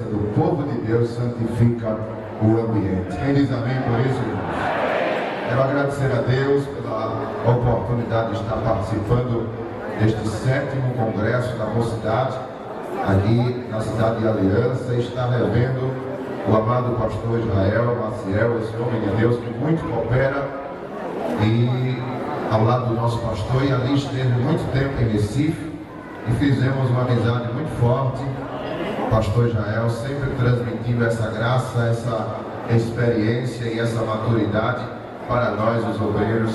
presença do povo de Deus santifica o ambiente. Quem diz amém por isso, irmãos? Quero agradecer a Deus pela oportunidade de estar participando deste 7º Congresso da Mocidade, aqui na cidade de Aliança, e estar revendo o amado pastor Israel Maciel, esse homem de Deus que muito coopera e ao lado do nosso pastor, e ali esteve muito tempo em Recife e fizemos uma amizade muito forte. O pastor Israel sempre transmitindo essa graça, essa experiência e essa maturidade para nós, os obreiros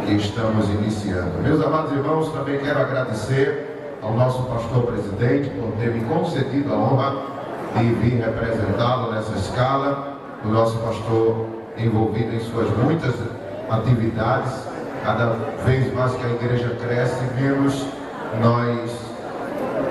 que estamos iniciando. Meus amados irmãos, também quero agradecer ao nosso pastor presidente por ter me concedido a honra de vir representá-lo nessa escala. O nosso pastor envolvido em suas muitas atividades, cada vez mais que a igreja cresce, menos nós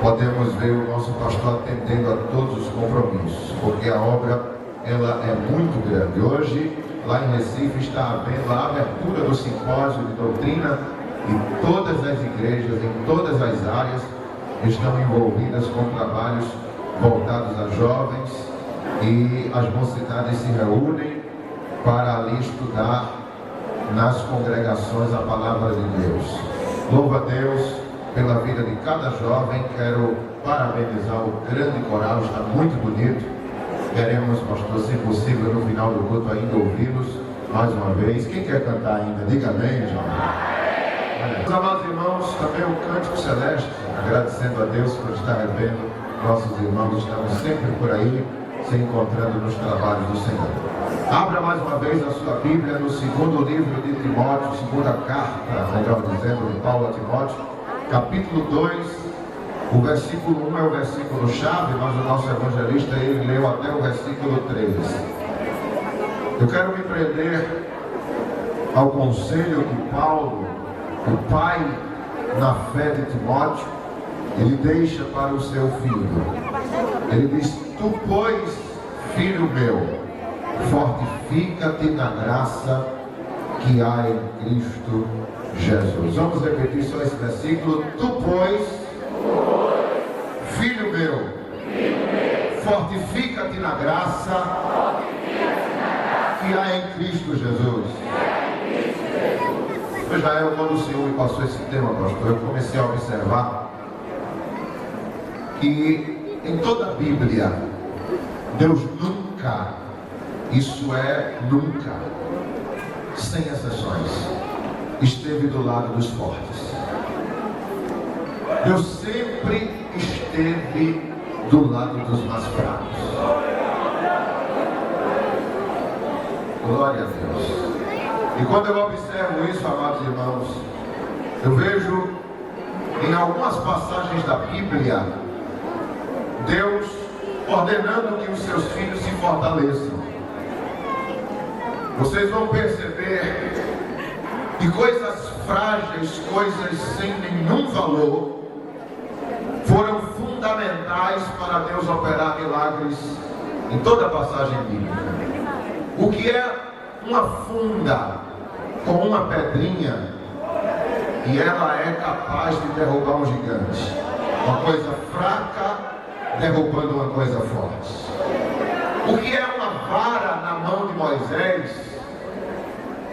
podemos ver o nosso pastor atendendo a todos os compromissos, porque a obra ela é muito grande. Hoje, lá em Recife, está havendo a abertura do simpósio de doutrina e todas as igrejas, em todas as áreas, estão envolvidas com trabalhos voltados a jovens, e as mocidades se reúnem para ali estudar nas congregações a palavra de Deus. Louva a Deus pela vida de cada jovem. Quero parabenizar o grande coral, está muito bonito. Queremos, pastor, se possível, no final do culto ainda ouvi-los mais uma vez. Quem quer cantar ainda? Diga amém, jovem. Meus amados irmãos, também o Cântico Celeste, agradecendo a Deus por estar revendo nossos irmãos, estamos sempre por aí, se encontrando nos trabalhos do Senhor. Abra mais uma vez a sua Bíblia no 2º livro de Timóteo, 2ª carta, melhor dizendo, de Paulo a Timóteo, capítulo 2, o versículo 1 é o versículo chave, mas o nosso evangelista, ele leu até o versículo 3. Eu quero me prender ao conselho que Paulo, o pai na fé de Timóteo, ele deixa para o seu filho. Ele diz: tu, pois, filho meu, fortifica-te na graça que há em Cristo Jesus. Vamos repetir só esse versículo. Tu, pois, filho meu, fortifica-te na graça que há em Cristo Jesus. Israel, quando o Senhor me passou esse tema, pastor, eu comecei a observar que em toda a Bíblia, Deus nunca, isso é nunca, sem exceções, esteve do lado dos fortes. Deus sempre esteve do lado dos mais fracos. Glória a Deus. E quando eu observo isso, amados irmãos, eu vejo em algumas passagens da Bíblia Deus ordenando que os seus filhos se fortaleçam. Vocês vão perceber que coisas frágeis, coisas sem nenhum valor, foram fundamentais para Deus operar milagres em toda a passagem bíblica. O que é uma funda com uma pedrinha, e ela é capaz de derrubar um gigante. Uma coisa fraca derrubando uma coisa forte. O que é uma vara na mão de Moisés,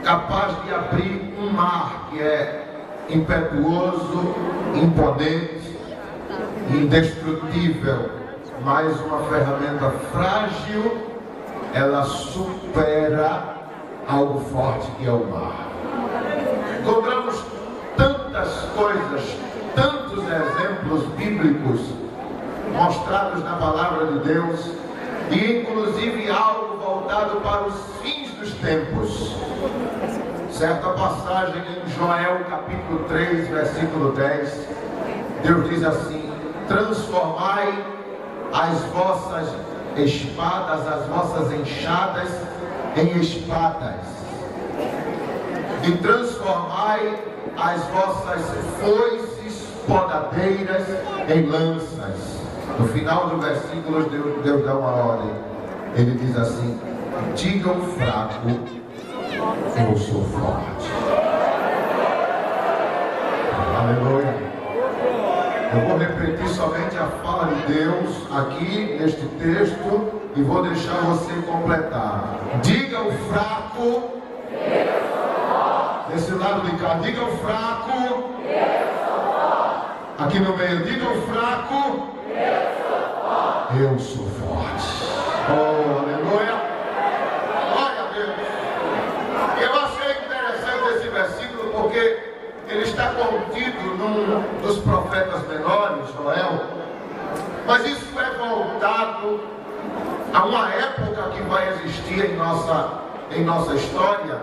capaz de abrir um mar que é impetuoso, imponente, indestrutível, mas uma ferramenta frágil, ela supera algo forte que é o mar. Encontramos tantas coisas, tantos exemplos bíblicos mostrados na palavra de Deus, e inclusive algo voltado para os fins dos tempos. Certa passagem em Joel capítulo 3, versículo 10, Deus diz assim: transformai as vossas espadas, as vossas enxadas em espadas, e transformai as vossas foices podadeiras em lanças. No final do versículo, Deus dá uma ordem. Ele diz assim: diga ao fraco, eu sou forte. Aleluia. Eu vou repetir somente a fala de Deus aqui neste texto e vou deixar você completar. Diga o fraco, desse lado de cá, diga o fraco, aqui no meio, diga o fraco, eu sou forte. Oh, aleluia. Glória a Deus. Eu achei interessante esse versículo porque ele está contido num dos profetas menores, Joel. Mas isso é voltado a uma época que vai existir em nossa história,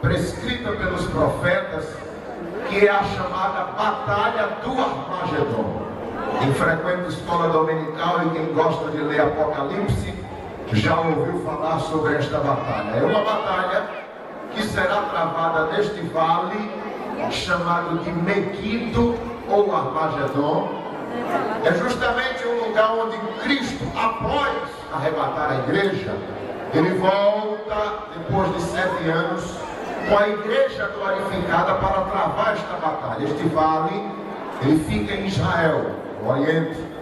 prescrita pelos profetas, que é a chamada Batalha do Armagedon. Quem frequenta escola dominical e quem gosta de ler Apocalipse já ouviu falar sobre esta batalha. É uma batalha que será travada neste vale chamado de Meguido ou Armagedon. É justamente um lugar onde Cristo, após arrebatar a igreja, ele volta depois de 7 anos com a igreja glorificada para travar esta batalha. Este vale, ele fica em Israel, no Oriente.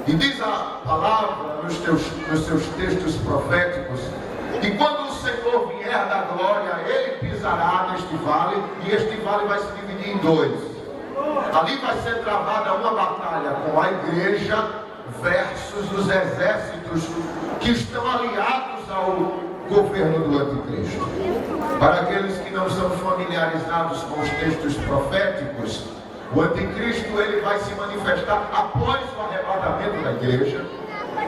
E diz a palavra nos seus textos proféticos que quando o Senhor vier da glória, ele pisará neste vale, e este vale vai se dividir em 2. Ali vai ser travada uma batalha com a igreja versus os exércitos que estão aliados ao governo do anticristo. Para aqueles que não são familiarizados com os textos proféticos, o anticristo ele vai se manifestar após o arrebatamento da igreja,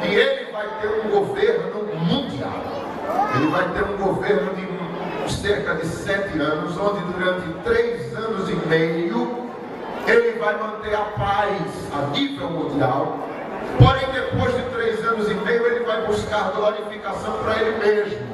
e ele vai ter um governo mundial. Ele vai ter um governo de cerca de 7 anos, onde durante 3 anos e meio ele vai manter a paz a nível mundial. Porém, depois de 3 anos e meio, ele vai buscar glorificação para ele mesmo,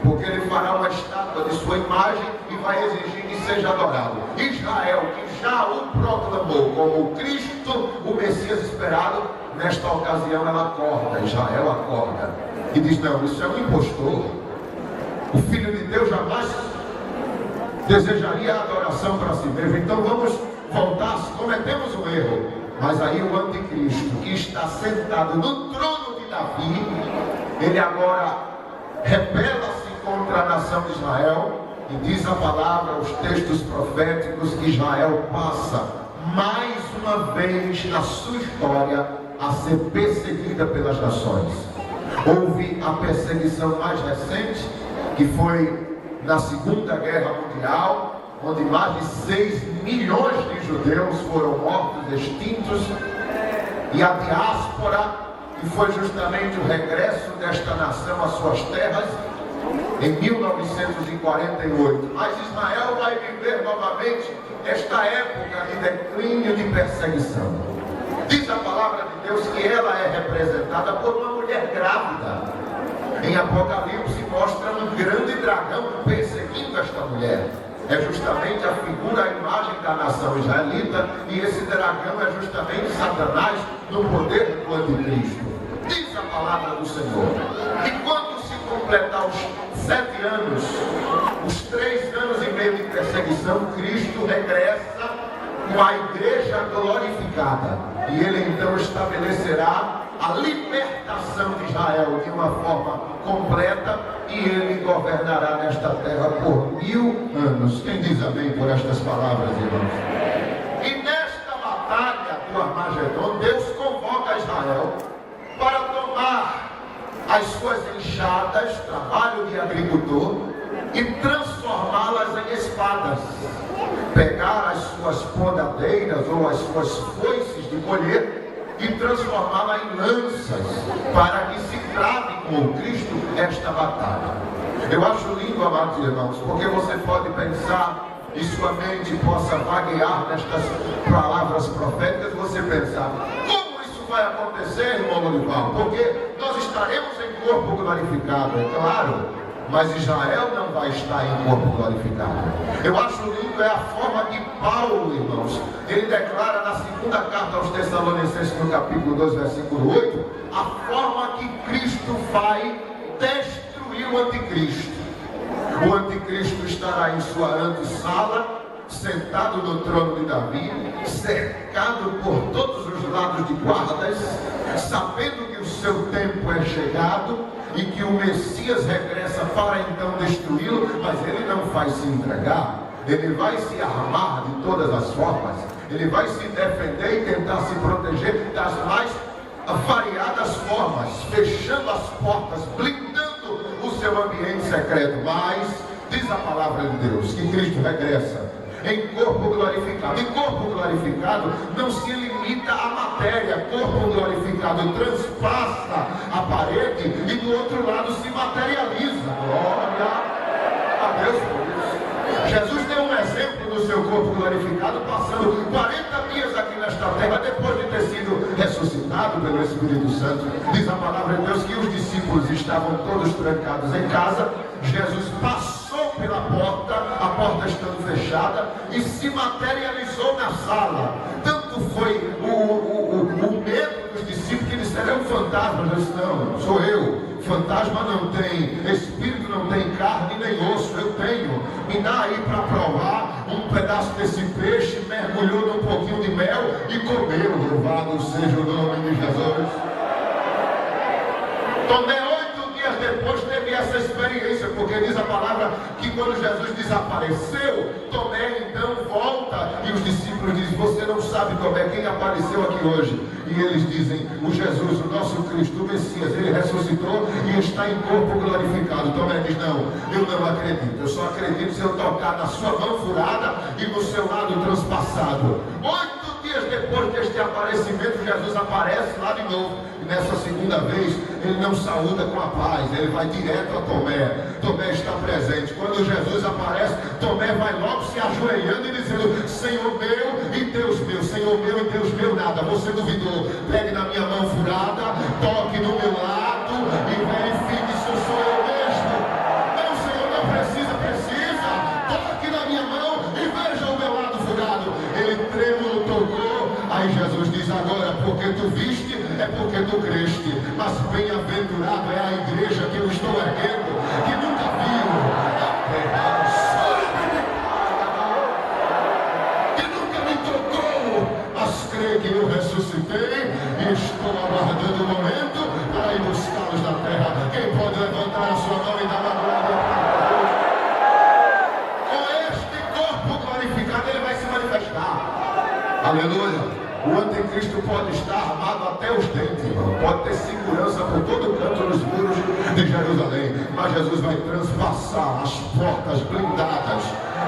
porque ele fará uma estátua de sua imagem e vai exigir que seja adorado. Israel, que já o proclamou como Cristo, o Messias esperado, nesta ocasião ela acorda, Israel acorda e diz: não, isso é um impostor. O Filho de Deus jamais desejaria a adoração para si mesmo. Então vamos voltar, cometemos um erro. Mas aí o anticristo, que está sentado no trono de Davi, ele agora rebela-se contra a nação de Israel, e diz a palavra, os textos proféticos, que Israel passa mais uma vez na sua história a ser perseguida pelas nações. Houve a perseguição mais recente, que foi na Segunda Guerra Mundial, onde mais de 6 milhões de judeus foram mortos, extintos, e a diáspora, que foi justamente o regresso desta nação às suas terras, em 1948. Mas Israel vai viver novamente esta época de declínio, de perseguição. Diz a palavra de Deus que ela é representada por uma mulher grávida. Em Apocalipse mostra um grande dragão perseguindo esta mulher. É justamente a figura, a imagem da nação israelita, e esse dragão é justamente Satanás no poder do anticristo. Diz a palavra do Senhor. E quando se completar os 7 anos, os 3 anos e meio de perseguição, Cristo regressa com a igreja glorificada. E ele então estabelecerá a libertação de Israel de uma forma completa, e ele governará nesta terra por 1000 anos. Quem diz amém por estas palavras, irmãos? E nesta batalha do Armagedon, Deus convoca Israel para tomar as suas enxadas, trabalho de agricultor, e transformá-las em espadas. Pegar as suas podadeiras ou as suas foices de colher e transformá-la em lanças, para que se trave com Cristo esta batalha. Eu acho lindo, amados irmãos, porque você pode pensar e sua mente possa vaguear nestas palavras proféticas, você pensar: como isso vai acontecer, irmão Lorival? Porque nós estaremos em corpo glorificado, é claro, mas Israel não vai estar em corpo glorificado. Eu acho lindo é a forma que Paulo, irmãos, ele declara na segunda carta aos Tessalonicenses, no capítulo 2, versículo 8, a forma que Cristo vai destruir o anticristo. O anticristo estará em sua antessala, sentado no trono de Davi, cercado por todos os coroados de guardas, sabendo que o seu tempo é chegado e que o Messias regressa para então destruí-lo, mas ele não vai se entregar. Ele vai se armar de todas as formas, ele vai se defender e tentar se proteger das mais variadas formas, fechando as portas, blindando o seu ambiente secreto. Mas diz a palavra de Deus que Cristo regressa em corpo glorificado. E corpo glorificado não se limita à matéria. Corpo glorificado transpassa a parede e do outro lado se materializa. Glória a Deus por isso. Jesus deu um exemplo do seu corpo glorificado, passando 40 dias aqui nesta terra, depois de ter sido ressuscitado pelo Espírito Santo. Diz a palavra de Deus que os discípulos estavam todos trancados em casa. Jesus passou pela porta, a porta estando fechada, e se materializou na sala. Tanto foi o medo dos discípulos que disseram: é um fantasma. Eu disse: não, sou eu. Fantasma não tem, espírito não tem carne nem osso, eu tenho. Me dá aí para provar um pedaço desse peixe. Mergulhou num pouquinho de mel e comeu. Louvado seja o nome de Jesus. Tomé 8 dias depois teve essa experiência, porque diz a palavra que quando Jesus desapareceu, Tomé então volta e os discípulos dizem: você não sabe, Tomé, quem apareceu aqui hoje? E eles dizem: o Jesus, o nosso Cristo, o Messias, ele ressuscitou e está em corpo glorificado. Tomé diz: não, eu não acredito, eu só acredito se eu tocar na sua mão furada e no seu lado transpassado. 8 dias depois deste aparecimento, Jesus aparece lá de novo. Nessa segunda vez, ele não saúda com a paz, ele vai direto a Tomé. Tomé está presente. Quando Jesus aparece, Tomé vai logo se ajoelhando e dizendo: Senhor meu e Deus meu, Senhor meu e Deus meu, nada. Você duvidou? Pegue na minha mão furada, toque no meu lado e verifique se eu sou eu mesmo. Não, Senhor, não precisa. Toque na minha mão e veja o meu lado furado. Ele trêmulo tocou. Aí Jesus diz: agora, porque tu viste, é porque tu creste. Mas bem-aventurado é a igreja que eu estou erguendo, que nunca viu a terra, que nunca me tocou, mas crê que eu ressuscitei e estou aguardando o momento para ir buscá-los na terra. Quem pode levantar a sua mão e dar uma glória para Deus? Com este corpo glorificado ele vai se manifestar. Aleluia. O anticristo pode estar armado até os dentes, irmão. Pode ter segurança por todo canto nos muros de Jerusalém. Mas Jesus vai transpassar as portas blindadas.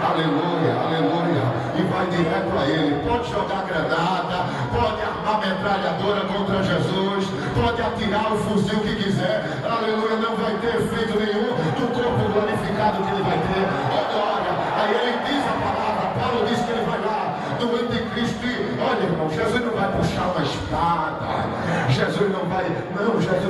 Aleluia, aleluia. E vai direto a ele. Pode jogar granada, pode armar metralhadora contra Jesus, pode atirar o fuzil que quiser. Aleluia, não vai ter efeito nenhum do corpo glorificado que ele vai ter. Oh, glória. Aí ele diz a palavra, Paulo diz que ele vai lá do anticristo e, olha, irmão, Jesus não vai puxar uma espada, Jesus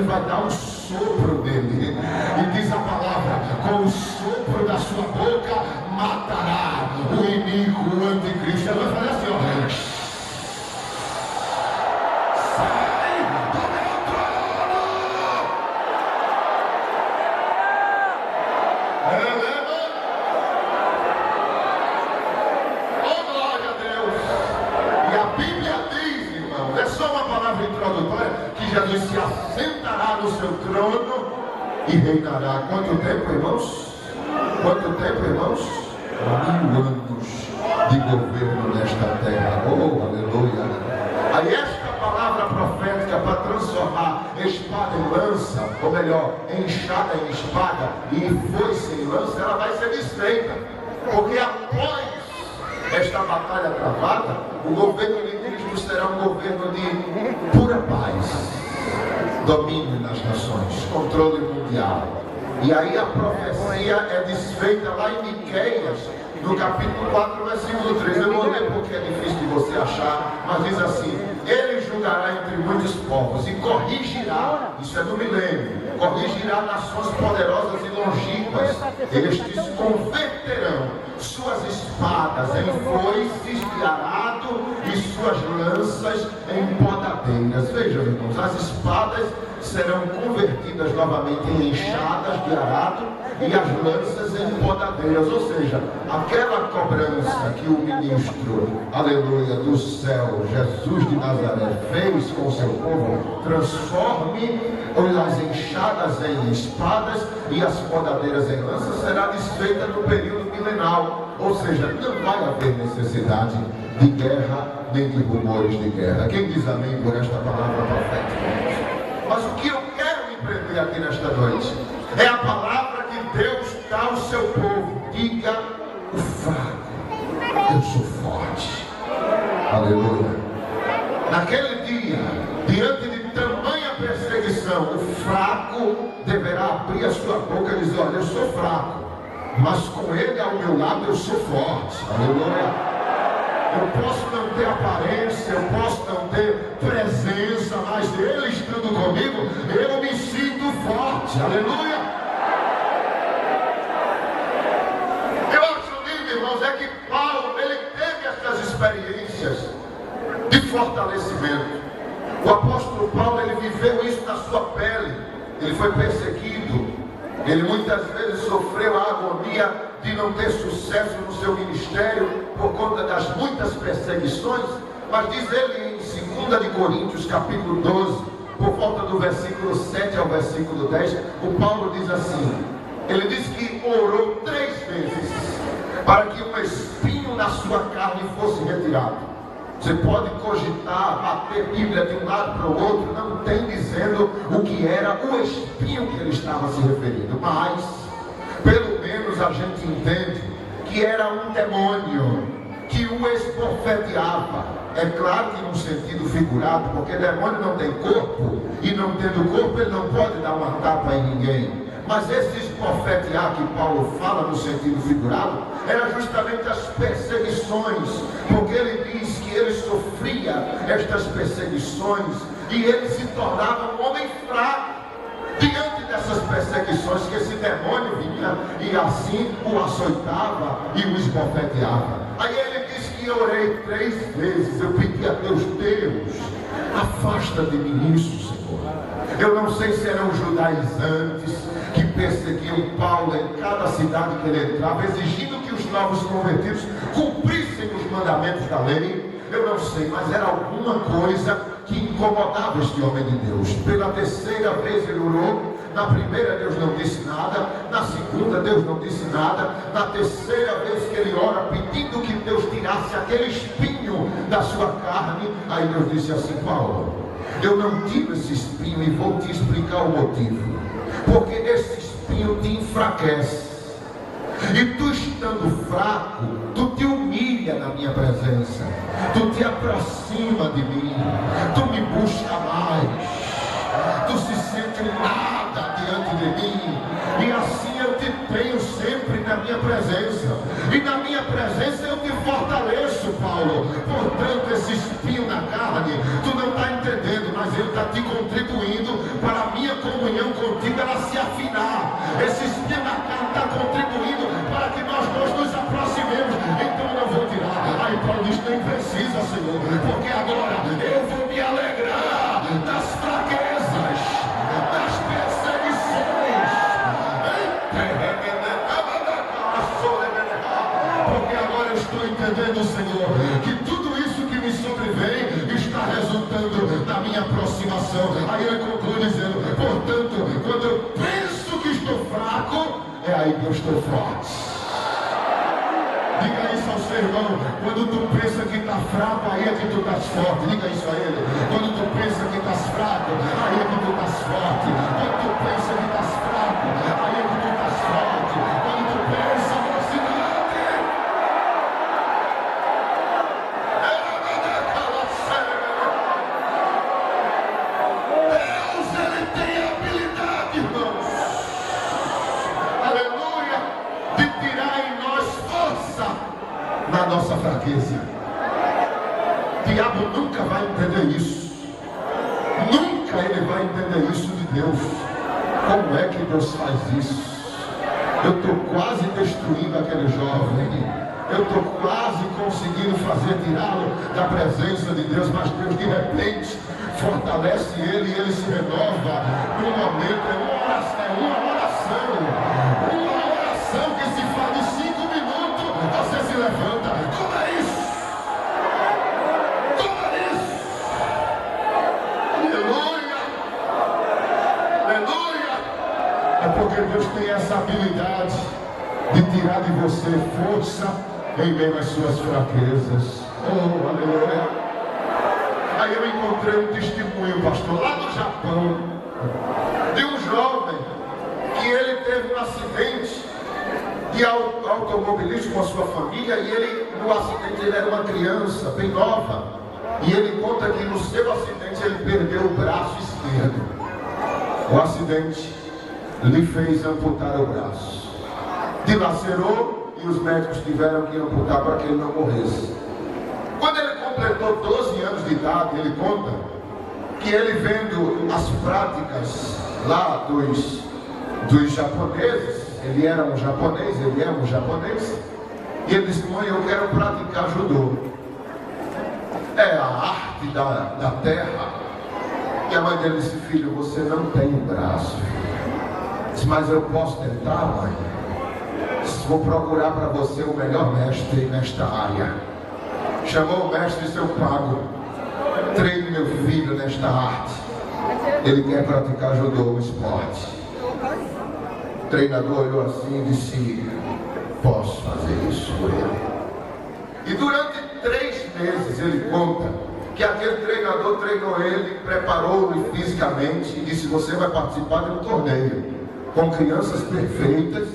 vai dar um sopro dele, e diz a palavra: com o sopro da sua boca matará o inimigo, o anticristo. Ele vai fazer assim, ó: sai do meu trono. Oh, glória a Deus. E a Bíblia diz, irmão, é só uma palavra introdutória, que Jesus se assentará no seu trono e reinará. Quanto tempo, irmãos? Quanto tempo, irmãos? 1000 anos de governo nesta terra. Oh, aleluia. Aí esta palavra profética para transformar espada em lança, ou melhor, enxada em espada e foice em lança, ela vai ser desfeita. Porque após esta batalha travada, o governo de Cristo será um governo de pura paz, domínio nas nações, controle mundial. E aí a profecia é desfeita lá em Miqueias, no capítulo 4, versículo 3. Eu vou ler porque é difícil de você achar, mas diz assim: ele julgará entre muitos povos e corrigirá, isso é do milênio, corrigirá nações poderosas e longínquas. Estes converterão suas espadas em foices de arado e suas lanças em podadeiras. Vejam, irmãos, as espadas serão convertidas novamente em enxadas de arado e as lanças em podadeiras. Ou seja, aquela cobrança que o ministro, aleluia, do céu, Jesus de Nazaré, fez com o seu povo, transforme as enxadas em espadas e as podadeiras em lanças, será desfeita no período milenal. Ou seja, não vai haver necessidade de guerra nem de rumores de guerra. Quem diz amém por esta palavra profética? Mas o que eu quero me prender aqui nesta noite é a palavra que Deus dá ao seu povo. Diga: o fraco, eu sou forte. Aleluia. Naquele dia, diante de tamanha perseguição, o fraco deverá abrir a sua boca e dizer: olha, eu sou fraco, mas com ele ao meu lado eu sou forte. Aleluia. Eu posso não ter aparência, eu posso não ter presença, mas ele estando comigo, eu me sinto forte. Aleluia. Eu acho lindo, irmãos, é que Paulo, ele teve essas experiências de fortalecimento. O apóstolo Paulo, ele viveu isso na sua pele. Ele foi perseguido, ele muitas vezes sofreu a agonia de não ter sucesso no seu ministério por conta das muitas perseguições. Mas diz ele em 2 de Coríntios capítulo 12, por volta do versículo 7 ao versículo 10, o Paulo diz assim, ele diz que orou 3 vezes para que um espinho na sua carne fosse retirado. Você pode cogitar, bater Bíblia de um lado para o outro, não tem dizendo o que era o espinho que ele estava se referindo, mas pelo menos a gente entende que era um demônio que o esbofeteava. É claro que num sentido figurado, porque demônio não tem corpo, e não tendo corpo ele não pode dar uma tapa em ninguém. Mas esse esbofetear que Paulo fala no sentido figurado, era justamente as perseguições, porque ele diz que ele sofria estas perseguições, e ele se tornava um homem fraco diante dessas perseguições, que esse demônio vinha e assim o açoitava e o esbofeteava. Aí ele diz que eu orei 3 vezes, eu pedi a Deus: Deus, afasta de mim isso, Senhor. Eu não sei se eram os judaizantes que perseguiam Paulo em cada cidade que ele entrava, exigindo que os novos convertidos cumprissem os mandamentos da lei. Eu não sei, mas era alguma coisa que incomodava este homem de Deus. Pela 3ª vez ele orou. Na primeira Deus não disse nada, na segunda Deus não disse nada, na 3ª vez que ele ora pedindo que Deus tirasse aquele espinho da sua carne, aí Deus disse assim: Paulo, eu não tiro esse espinho e vou te explicar o motivo. Porque esse espinho te enfraquece, e tu estando fraco, tu te humilha na minha presença, tu te aproxima de mim, tu me busca mais, tu se sente nada diante de mim, e assim eu te tenho sempre na minha presença, e na minha presença eu te fortaleço, Paulo. Portanto, esse espinho na carne, tu não está entendendo, mas ele está te contribuindo para a minha comunhão contigo ela se afinar. Esse espinho na carne está contribuindo para que nós dois nos aproximemos. Então eu não vou tirar. Aí Paulo diz: nem precisa, Senhor, porque agora eu vou me alegrar das fraquezas, das perseguições, porque agora eu estou entendendo, Senhor, que tudo isso que me sobrevém está resultando na minha aproximação. Aí ele conclui dizendo: portanto, quando eu penso que estou fraco, é aí que eu estou forte. Diga isso ao seu irmão: quando tu pensa que está fraco, aí é que tu estás forte. Diga isso a ele: quando tu pensa que estás fraco, aí é que tu estás forte. Quando tu pensa que estás fraco, aí é que tu estás forte. Quando tu pensa, mocidade, Deus, ele tem habilidade, irmãos, aleluia, de tirar em nós força na nossa fraqueza. O diabo nunca vai entender isso. Nunca ele vai entender isso de Deus. Como é que Deus faz isso? Eu estou quase destruindo aquele jovem. Eu estou quase conseguindo fazer tirá-lo da presença de Deus, mas Deus de repente fortalece ele e ele se renova no momento. É uma oração que se faz em 5 minutos, você se levanta. Como é isso? Como é isso? Aleluia! Aleluia! É porque Deus tem essa habilidade de tirar de você força em meio às suas fraquezas. Oh, aleluia! Aí eu encontrei um testemunho, pastor, lá no Japão, de um jovem que ele teve um acidente de automobilismo com a sua família, e ele, no acidente, ele era uma criança bem nova, e ele conta que no seu acidente ele perdeu o braço esquerdo. O acidente lhe fez amputar o braço, dilacerou, e os médicos tiveram que amputar para que ele não morresse. Quando ele completou 12 anos de idade, ele conta que ele, vendo as práticas lá dos japoneses, ele era um japonês, ele é um japonês, e ele disse: mãe, eu quero praticar judô. É a arte da terra. E a mãe dele disse: filho, você não tem um braço. Disse: mas eu posso tentar, mãe. Vou procurar para você o melhor mestre nesta área. Chamou o mestre e disse: eu pago. Treine meu filho nesta arte. Ele quer praticar judô, um esporte. O treinador olhou assim e disse: posso fazer isso por ele. E durante 3 meses ele conta que aquele treinador treinou ele, preparou-o fisicamente e disse: você vai participar de um torneio com crianças perfeitas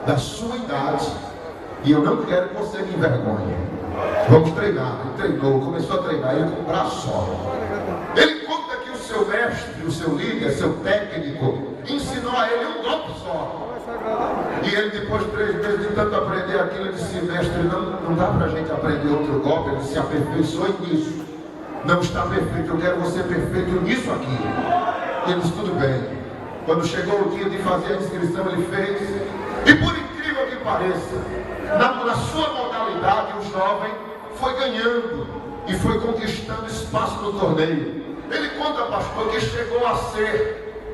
da sua idade, e eu não quero que você me envergonhe. Vamos treinar. Ele treinou, começou a treinar, ele com um braço só. Ele conta que o seu mestre, o seu líder, seu técnico, ensinou a ele um golpe só. E ele, depois de 3 meses de tanto aprender aquilo, ele disse: mestre, não dá pra gente aprender outro golpe. Ele se aperfeiçoe nisso. Não está perfeito, eu quero você perfeito nisso aqui. E ele disse: tudo bem. Quando chegou o dia de fazer a inscrição, ele fez. E por incrível que pareça, na sua modalidade, o jovem foi ganhando e foi conquistando espaço no torneio. Ele conta, pastor, que chegou a ser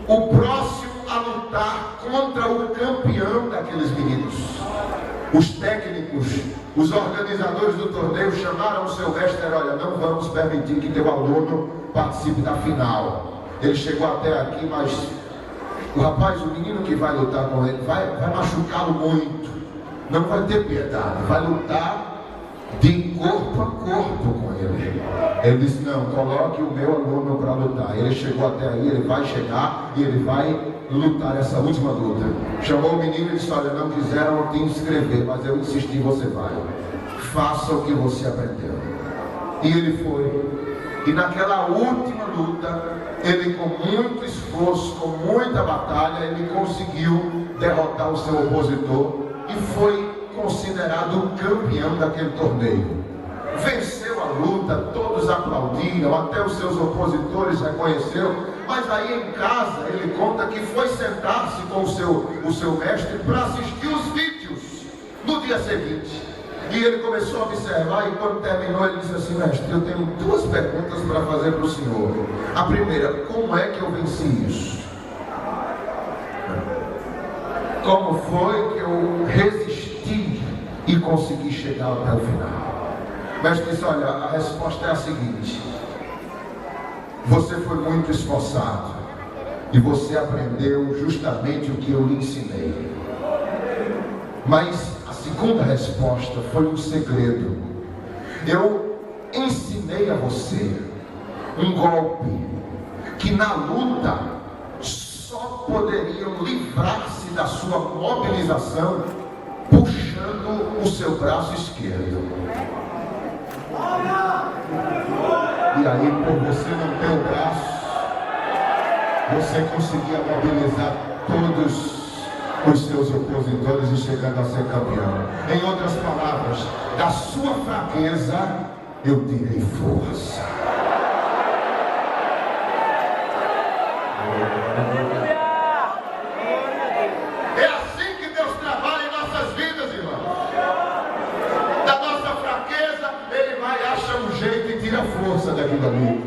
o próximo a lutar contra o campeão daqueles meninos. Os técnicos, os organizadores do torneio chamaram o seu mestre: olha, não vamos permitir que teu aluno participe da final. Ele chegou até aqui, mas o menino que vai lutar com ele vai machucá-lo muito. Não vai ter piedade, vai lutar de corpo a corpo com ele. Ele disse: não, coloque o meu aluno para lutar. Ele chegou até aí, ele vai chegar e ele vai lutar essa última luta. Chamou o menino e disse: olha, não quiseram te inscrever, mas eu insisti, você vai. Faça o que você aprendeu. E ele foi. E naquela última luta, ele, com muito esforço, com muita batalha, ele conseguiu derrotar o seu opositor e foi considerado o campeão daquele torneio. Venceu a luta, todos aplaudiram, até os seus opositores reconheceram. Mas aí em casa ele conta que foi sentar-se com o seu mestre para assistir os vídeos no dia seguinte. E ele começou a observar, e quando terminou ele disse assim: mestre, eu tenho 2 perguntas para fazer para o senhor. A primeira: como é que eu venci isso? Como foi que eu resisti e consegui chegar até o final? O mestre disse: olha, a resposta é a seguinte: você foi muito esforçado e você aprendeu justamente o que eu lhe ensinei. Mas a segunda resposta foi um segredo. Eu ensinei a você um golpe que na luta só poderiam livrar-se da sua mobilização puxando o seu braço esquerdo. E aí, por você não ter o braço, você conseguia mobilizar todos os seus opositores e chegando a ser campeão. Em outras palavras, da sua fraqueza eu tirei força. É assim que Deus trabalha em nossas vidas, irmãos. Da nossa fraqueza, Ele vai achar um jeito e tira a força daquilo ali.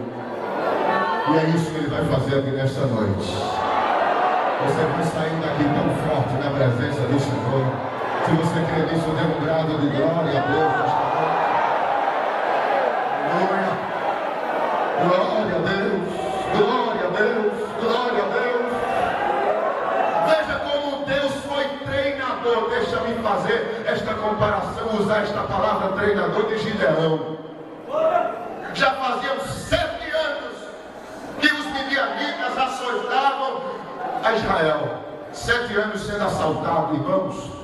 nessa noite. Você vai sair daqui tão forte na presença do Senhor. Se você crê nisso, dê um grado de glória a Deus nesta noite. Glória a Deus, glória a Deus, glória a Deus. Veja como Deus foi treinador. Deixa-me fazer esta comparação, usar esta palavra treinador de Gideão. Já faziam 7 anos que os midianitas açoitavam a Israel. 7 anos sendo assaltado, irmãos.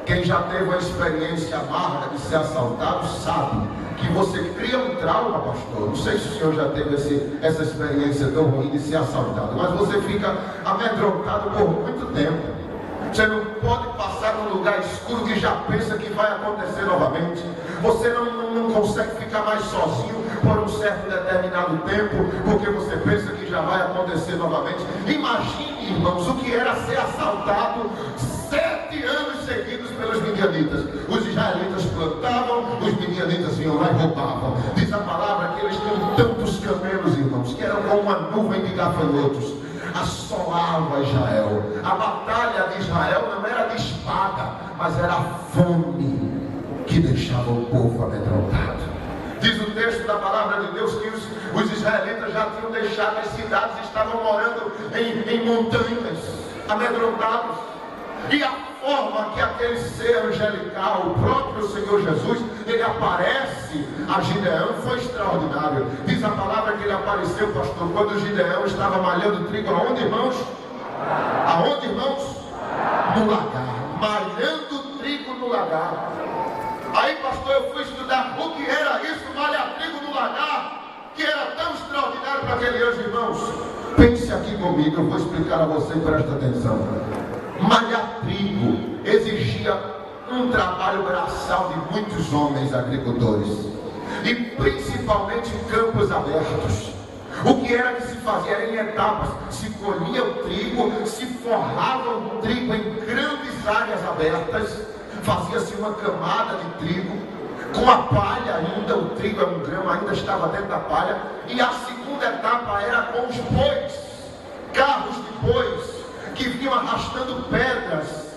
Quem já teve a experiência amarga de ser assaltado sabe que você cria um trauma, pastor. Não sei se o senhor já teve essa experiência tão ruim de ser assaltado, mas você fica amedrontado por muito tempo. Você não pode passar num lugar escuro que já pensa que vai acontecer novamente. Você não consegue ficar mais sozinho por um certo determinado tempo, porque você pensa que já vai acontecer novamente. Imagine, irmãos, o que era ser assaltado 7 anos seguidos pelos midianitas. Os israelitas plantavam, os midianitas vinham lá e roubavam. Diz a palavra que eles tinham tantos camelos, irmãos, que eram como uma nuvem de gafanhotos. Assolava Israel. A batalha de Israel não era de espada, mas era a fome que deixava o povo amedrontado. Diz o texto da palavra de Deus que os israelitas já tinham deixado as cidades, estavam morando em montanhas, amedrontados. E a forma que aquele ser angelical, o próprio Senhor Jesus, ele aparece a Gideão foi extraordinário. Diz a palavra que ele apareceu, pastor, quando Gideão estava malhando trigo. Aonde, irmãos? Aonde, irmãos? No lagar. Malhando trigo no lagar. Aí, pastor, eu fui estudar o que era isso, malhar trigo no lagar, que era tão extraordinário para aquele anjo, irmãos. Pense aqui comigo, eu vou explicar a você, presta atenção. Malhar trigo exigia um trabalho braçal de muitos homens agricultores, e principalmente em campos abertos. O que era que se fazia? Era em etapas. Se colhia o trigo, se forrava o trigo em grandes áreas abertas, fazia-se uma camada de trigo, com a palha ainda, o trigo é um grão, ainda estava dentro da palha, e a segunda etapa era com os bois, carros de bois, que vinham arrastando pedras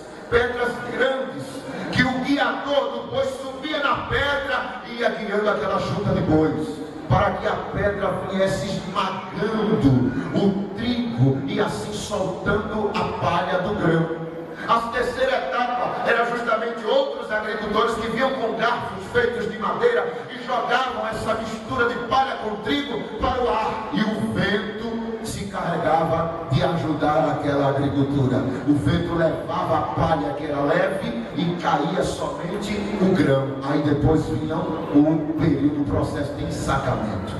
grandes, que o guiador do boi subia na pedra e ia guiando aquela junta de bois, para que a pedra viesse esmagando o trigo e assim soltando a palha do grão. A terceira etapa era justamente outros agricultores que vinham com garfos feitos de madeira e jogavam essa mistura de palha com trigo para o ar, e o vento se encarregava de ajudar aquela agricultura. O vento levava a palha, que era leve, e caía somente o grão. Aí depois vinha o período, o processo de ensacamento.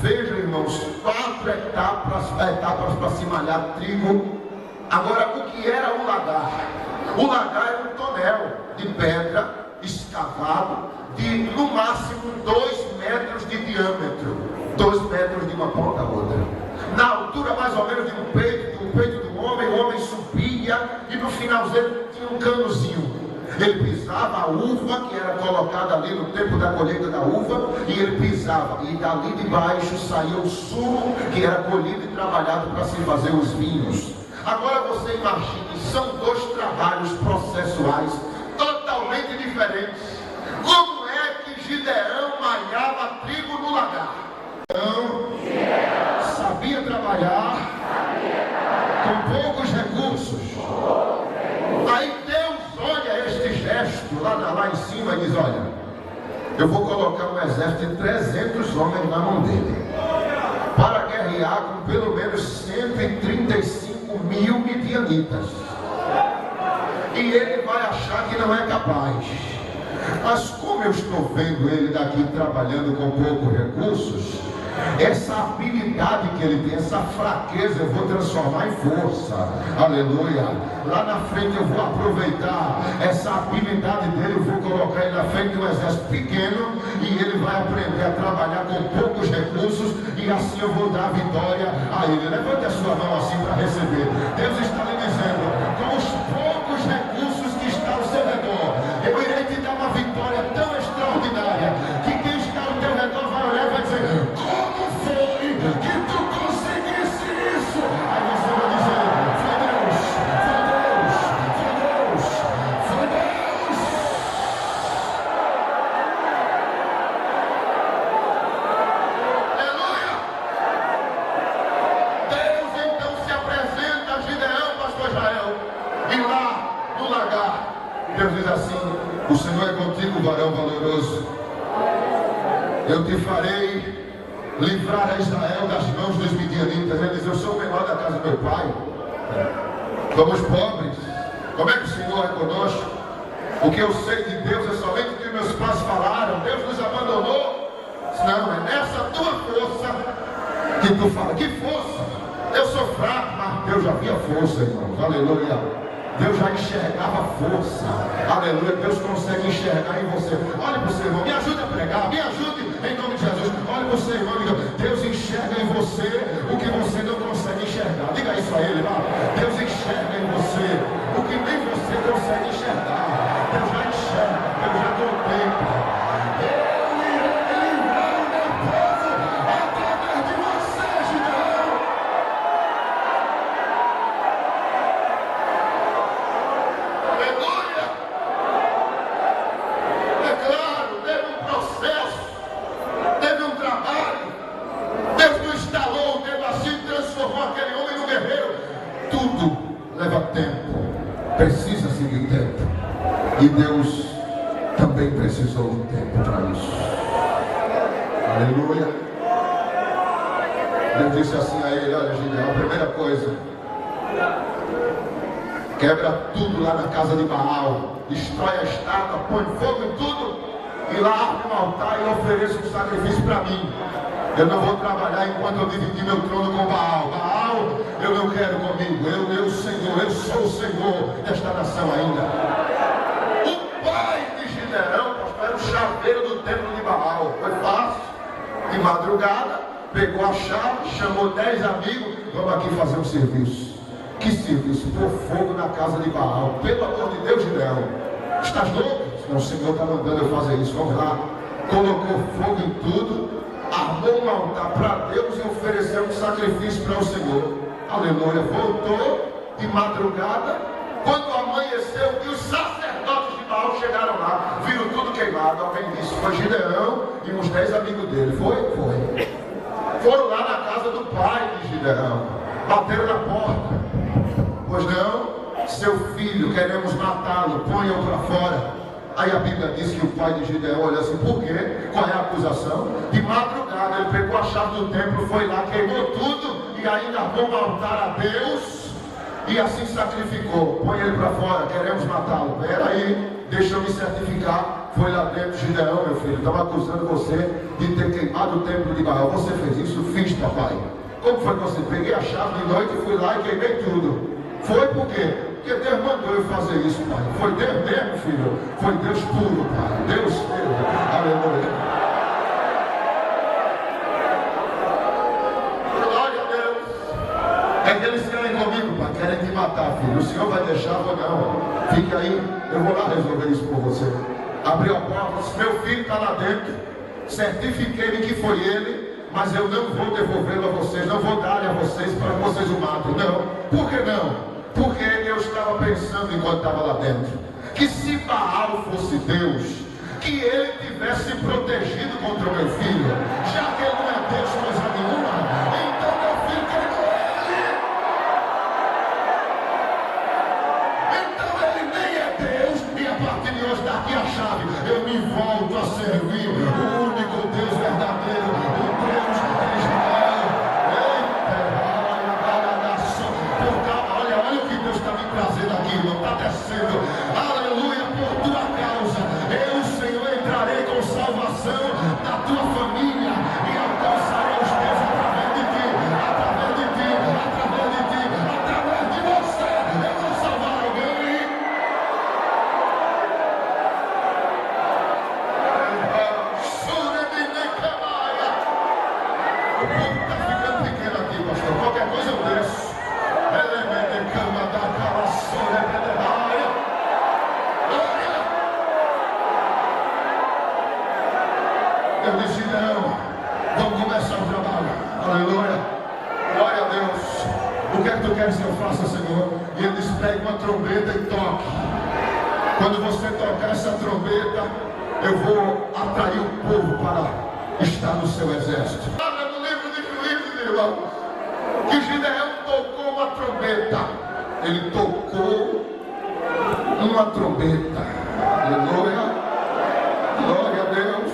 Vejam, irmãos, 4 etapas para se malhar trigo. Agora, o que era o lagar? O lagar era um tonel de pedra escavado de no máximo 2 metros de diâmetro, 2 metros de uma ponta a outra, na altura mais ou menos de um peito do homem. O homem subia e no finalzinho tinha um canozinho. Ele pisava a uva que era colocada ali no tempo da colheita da uva, e ele pisava, e dali de baixo saía o sumo que era colhido e trabalhado para se fazer os vinhos. Agora você imagine, são 2 trabalhos processuais totalmente diferentes. Como é que Gideão malhava trigo no lagar? Então, sabia trabalhar com poucos recursos. Aí Deus olha este gesto lá em cima e diz: olha, eu vou colocar um exército de 300 homens na mão dele, para guerrear com pelo menos 135 mil midianitas, e ele vai achar que não é capaz. Mas como eu estou vendo ele daqui trabalhando com poucos recursos, essa habilidade que ele tem, essa fraqueza, eu vou transformar em força. Aleluia. Lá na frente eu vou aproveitar essa habilidade dele, eu vou colocar ele na frente de um exército pequeno, e ele vai aprender a trabalhar com poucos recursos, e assim eu vou dar vitória a ele. Levante a sua mão assim para receber. Deus está lhe dizendo: com os poucos recursos que estão ao seu redor, eu irei te dar uma vitória tão extraordinária, que quem está ao teu redor vai olhar e vai dizer: como foi que tu conseguisse isso? Aí você O Senhor é contigo, varão valoroso. Eu te farei livrar a Israel das mãos dos midianitas. Ele diz: eu sou o menor da casa do meu pai. Somos pobres. Como é que o Senhor é conosco? O que eu sei de Deus é somente o que meus pais falaram. Deus nos abandonou. Não, é nessa tua força que tu fala. Que força? Eu sou fraco, mas Deus já via força, irmãos. Aleluia. Deus já enxergava força. Aleluia. Deus consegue enxergar em você. Olha para o seu irmão. Me ajude a pregar. Me ajude em nome de Jesus. Olha para o seu irmão. Deus enxerga em você o que você não consegue enxergar. Diga isso a ele. Lá. Deus enxerga em você o que nem você consegue enxergar. Deus já enxerga. Deus já contempla. Precisa seguir tempo. E Deus também precisou de tempo para isso. Aleluia. Deus disse assim a ele: olha, Gideão, a primeira coisa, quebra tudo lá na casa de Baal, destrói a estátua, põe fogo em tudo, e lá abre um altar e ofereça um sacrifício para mim. Eu não vou trabalhar enquanto eu dividir meu trono com Baal. Baal, eu não quero comigo. Eu Senhor, eu sou o Senhor desta nação ainda. O pai de Gideão era o chaveiro do templo de Baal. Foi fácil. De madrugada, pegou a chave, chamou 10 amigos. Vamos aqui fazer um serviço. Que serviço? Pôr fogo na casa de Baal. Pelo amor de Deus, Gideão. Estás louco? Não, o Senhor está mandando eu fazer isso. Vamos lá. Colocou fogo em tudo. Armou um altar para Deus e ofereceu um sacrifício para o Senhor. Aleluia. Voltou de madrugada. Quando amanheceu, e os sacerdotes de Baal chegaram lá, viram tudo queimado. Alguém disse: foi Gideão e uns 10 amigos dele. Foi? Foi. Foram lá na casa do pai de Gideão. Bateram na porta. Pois não, seu filho, queremos matá-lo, ponham para fora. Aí a Bíblia diz que o pai de Gideão olha assim: por quê? Qual é a acusação? De madrugada ele pegou a chave do templo, foi lá, queimou tudo e ainda armou um altar a Deus e assim sacrificou. Põe ele para fora, queremos matá-lo. Peraí, deixa eu me certificar. Foi lá dentro: Gideão, meu filho, estava acusando você de ter queimado o templo de Baal. Você fez isso? Fiz, papai. Como foi que você? Peguei a chave de noite e fui lá e queimei tudo. Foi por quê? Porque Deus mandou eu fazer isso, pai. Foi Deus mesmo, filho. Foi Deus puro, pai. Deus puro. Aleluia. Glória a Deus. É que eles querem comigo, pai. Querem te matar, filho. O Senhor vai deixar ou não? Fique aí. Eu vou lá resolver isso por você. Abriu a porta. Disse: meu filho está lá dentro. Certifiquei-me que foi ele. Mas eu não vou devolvê-lo a vocês. Não vou dar a vocês para que vocês o matem. Não. Por que não? Porque eu estava pensando enquanto estava lá dentro, que se Baal fosse Deus, que ele tivesse protegido contra o meu filho, já que ele não é Deus coisa nenhuma, então meu filho quer com ele. Então ele nem é Deus, e a partir de hoje daqui a chave, eu me volto a servir o único Deus verdadeiro, o Deus de Israel. Trazendo aqui, irmão, está descendo, aleluia, por tua causa, eu, Senhor, entrarei com salvação na tua família e alcançarei os teus através de ti, através de ti, através de ti, através de você, eu vou salvar alguém. O povo está ficando pequeno aqui, pastor, qualquer coisa eu desço. Eu disse: não, vamos começar o trabalho. Aleluia, glória a Deus. O que é que tu queres que eu faça, Senhor? E ele disse: pegue uma trombeta e toque. Quando você tocar essa trombeta, eu vou atrair o povo para estar no seu exército. Olha no livro de Juízes, irmãos, que Gideão tocou uma trombeta. Ele tocou uma trombeta. Aleluia. Glória a Deus.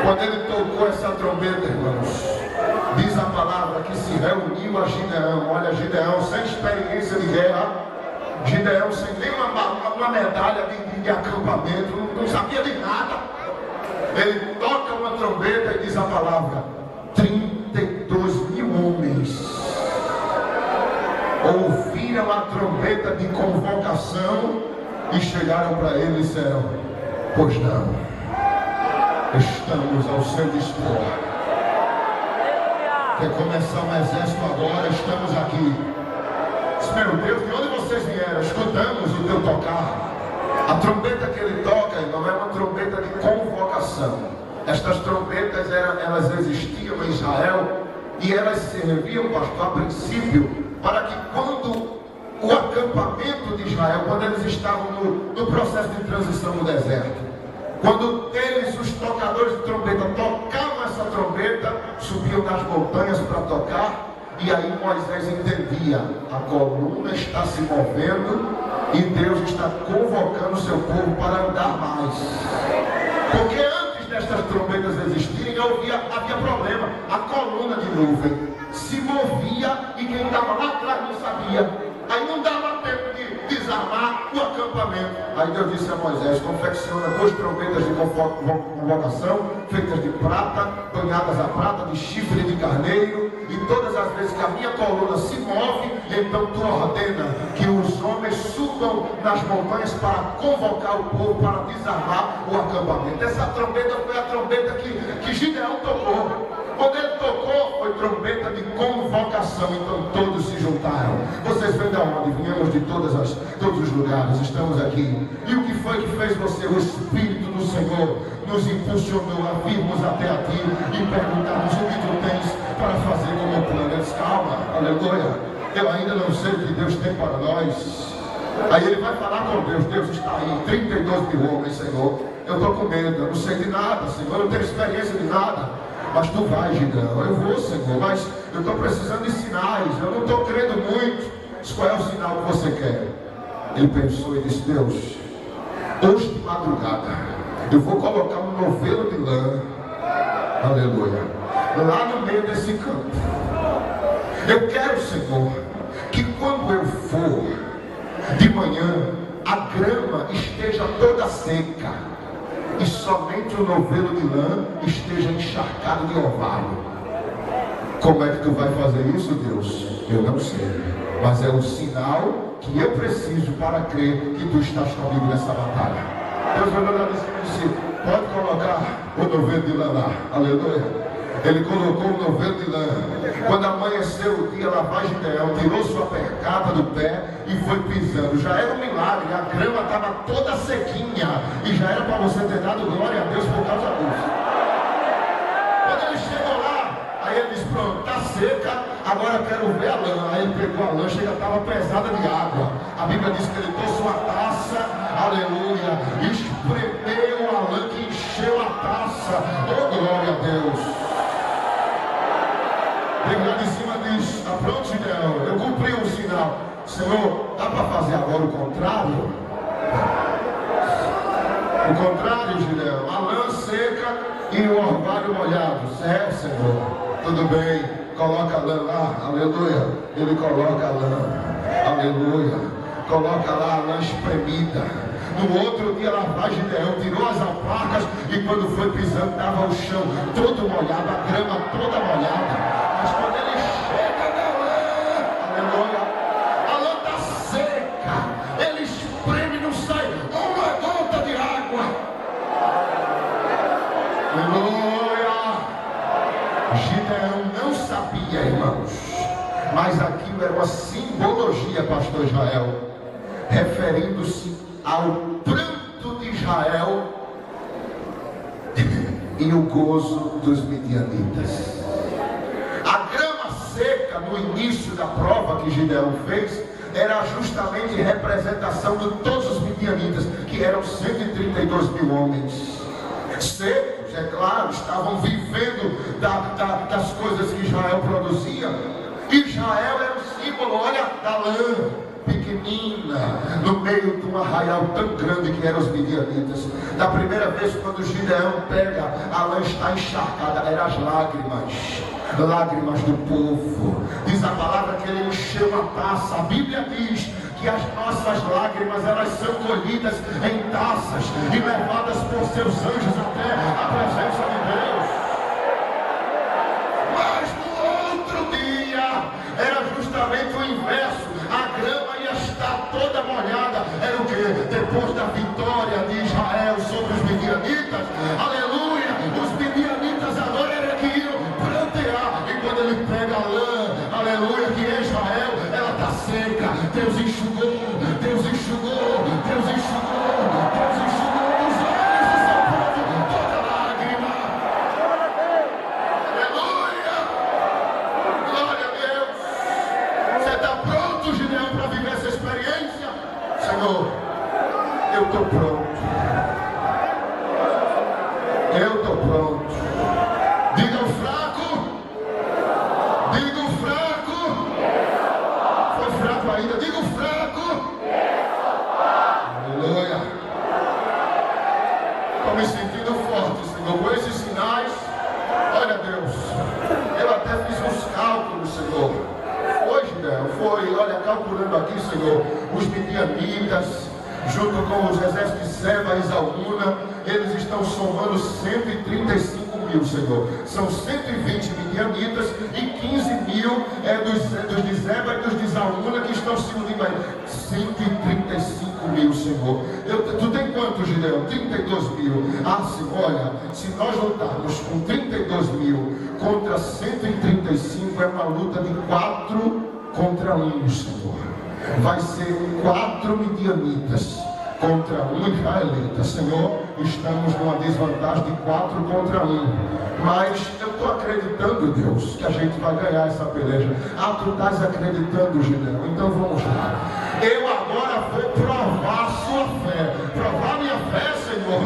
Quando ele tocou essa trombeta, irmãos, diz a palavra que se reuniu a Gideão. Olha, Gideão sem experiência de guerra, Gideão sem nenhuma medalha de acampamento, não sabia de nada. Ele toca uma trombeta e diz a palavra: 32 mil homens ouviram a trombeta de convocação e chegaram para ele e disseram: pois não, estamos ao seu dispor. Quer começar um exército agora? Estamos aqui. Meu Deus, de onde vocês vieram? Escutamos o teu tocar. A trombeta que ele toca, irmão, é uma trombeta de convocação. Estas trombetas elas existiam em Israel e elas serviam, pastor, a princípio, para que quando o acampamento de Israel, quando eles estavam no processo de transição no deserto, quando eles, os tocadores de trombeta, tocavam essa trombeta, subiam das montanhas para tocar, e aí Moisés entendia: a coluna está se movendo e Deus está convocando o seu povo para andar mais. Porque antes destas trombetas existirem, havia problema. A coluna de nuvem se movia e quem estava lá atrás não sabia. Aí não dava tempo de desarmar o acampamento. Aí Deus disse a Moisés: confecciona 2 trombetas de convocação, feitas de prata, banhadas a prata, de chifre de carneiro. E todas as vezes que a minha coluna se move, então tu ordena que os homens subam nas montanhas para convocar o povo, para desarmar o acampamento. Essa trombeta foi a trombeta que Gideão tocou. Quando ele tocou, foi trombeta de convocação. Então todos se juntaram. Vocês vêm de onde? Viemos de todos os lugares. Estamos aqui. E o que foi que fez você? O Espírito do Senhor nos impulsionou a virmos até aqui e perguntarmos: o que tu tens para fazer como plano? Ele disse: calma, aleluia, eu ainda não sei o que Deus tem para nós. Aí ele vai falar com Deus: Deus, está aí 32 mil homens, Senhor. Eu estou com medo, eu não sei de nada, Senhor, eu não tenho experiência de nada. Mas tu vai, Gideão. Eu vou, Senhor, mas eu estou precisando de sinais, eu não estou crendo muito. Qual é o sinal que você quer? Ele pensou e disse: Deus, hoje de madrugada eu vou colocar um novelo de lã, aleluia, lá no meio desse campo. Eu quero, Senhor, que quando eu for de manhã, a grama esteja toda seca e somente o novelo de lã esteja encharcado de orvalho. Como é que tu vai fazer isso, Deus? Eu não sei, mas é um sinal que eu preciso para crer que tu estás comigo nessa batalha. Deus olhou lá e disse: pode colocar o novelo de lã lá, aleluia. Ele colocou o novelo de lã. Quando amanheceu o dia, lá vai Gideão, tirou sua percata do pé e foi pisando. Já era um milagre, a grama estava toda sequinha e já era para você ter dado glória a Deus por causa disso. Quando ele chegou lá, aí ele disse: pronto, está seca, agora eu quero ver a lã. Aí ele pegou a lã, chega, estava pesada de água. A Bíblia diz que ele trouxe uma taça, aleluia, espremeu a lã que encheu a taça. Oh, glória a Deus. Ele lá de cima diz: está pronto, Gideão, eu cumpri o sinal. Senhor, dá para fazer agora o contrário? O contrário, Gideão, a lã seca e o orvalho molhado. Certo, Senhor? Tudo bem, coloca a lã lá, aleluia. Ele coloca a lã, aleluia. Coloca lá a lã espremida. No outro dia lá vai Gideão, tirou as alpacas e quando foi pisando estava o chão todo molhado, a grama toda molhada. Mas quando ele chega na lã, aleluia, a lã está seca, ele espreme e não sai uma gota de água. Aleluia. Gideão não sabia, irmãos, mas aquilo era uma simbologia, pastor Israel, referindo-se ao pranto de Israel e o gozo dos midianitas. A grama seca no início da prova que Gideão fez era justamente representação de todos os midianitas, que eram 132 mil homens secos, é claro, estavam vivendo das coisas que Israel produzia. Israel era o símbolo, olha, da lã pequenininha pequenina, no meio de um arraial tão grande que eram os midianitas. Da primeira vez, quando Gideão pega, a lã está encharcada, eram as lágrimas do povo. Diz a palavra que ele encheu a taça. A Bíblia diz que as nossas lágrimas, elas são colhidas em taças e levadas por seus anjos até a presença de Deus. Mas no outro dia era justamente o inverso. A grama ia estar toda molhada. Era o que? Depois da vitória de Israel sobre os midianitas, aleluia, os midianitas agora era que iam plantear. E quando ele pega a lã, aleluia, que é Israel, ela está seca. Deus enxugou, Deus enxugou, Deus enxugou, Deus enxugou dos olhos do seu povo toda lágrima. Aleluia, glória a Deus. Você está pronto, Gideão, para viver essa experiência? Senhor, eu estou pronto. Eu estou pronto. Diga o fraco. Diga o fraco. Foi fraco ainda. Diga o fraco. Aleluia. Estou me sentindo forte, Senhor. Com esses sinais, olha Deus, eu até fiz uns cálculos, Senhor. Foi, Gideão, foi. Olha, calculando aqui, Senhor, os midianitas, junto com os exércitos de Seba e Zalmuna, eles estão somando 135 mil, Senhor. São 120 midianitas e 15 mil dos de Seba e dos de Zalmuna que estão se unindo aí. 135 mil, Senhor. Tu tem quantos, Gideão? 32 mil. Ah, Senhor, olha, se nós lutarmos com 32 mil contra 135, é uma luta de 4 contra 1, Senhor. Vai ser 4 midianitas contra 1 israelita. Senhor, estamos numa desvantagem de 4 contra 1. Mas eu estou acreditando, Deus, que a gente vai ganhar essa peleja. Ah, tu estás acreditando, Gideão? Então vamos lá. Eu agora vou provar a sua fé. Provar a minha fé, Senhor.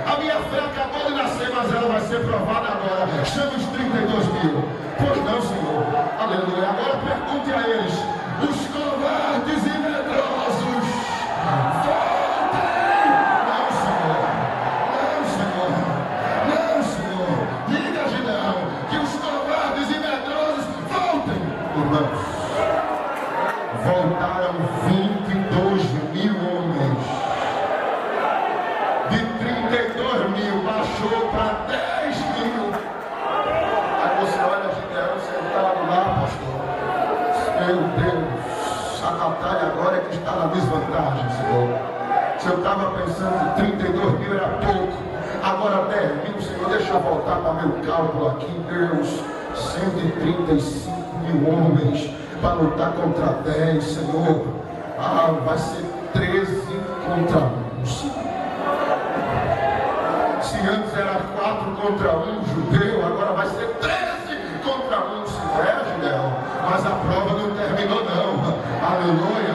A minha fé acabou de nascer, mas ela vai ser provada agora. Chama os 32 mil. Pois não, Senhor. Aleluia. Agora pergunte a eles: os covardes e medrosos, voltem! Não, Senhor. Não, Senhor. Não, Senhor. Diga, Gideão, que os covardes e medrosos voltem. Irmãos, voltaram 22 mil homens. De 32 mil baixou para 10 mil. Aí você olha Gideão sentado lá, pastor. Meu Deus, a batalha agora é que está na desvantagem, Senhor. Se eu estava pensando que 32 mil era pouco, agora 10 mil, Senhor, deixa eu voltar para meu cálculo aqui, Deus. 135 mil homens para lutar contra 10, Senhor. Ah, vai ser 13 contra 1, Senhor. Se antes era 4 contra 1 judeu, agora vai ser 13 contra 1, Senhor. É, Gideão, mas a prova não terminou não. Aleluia.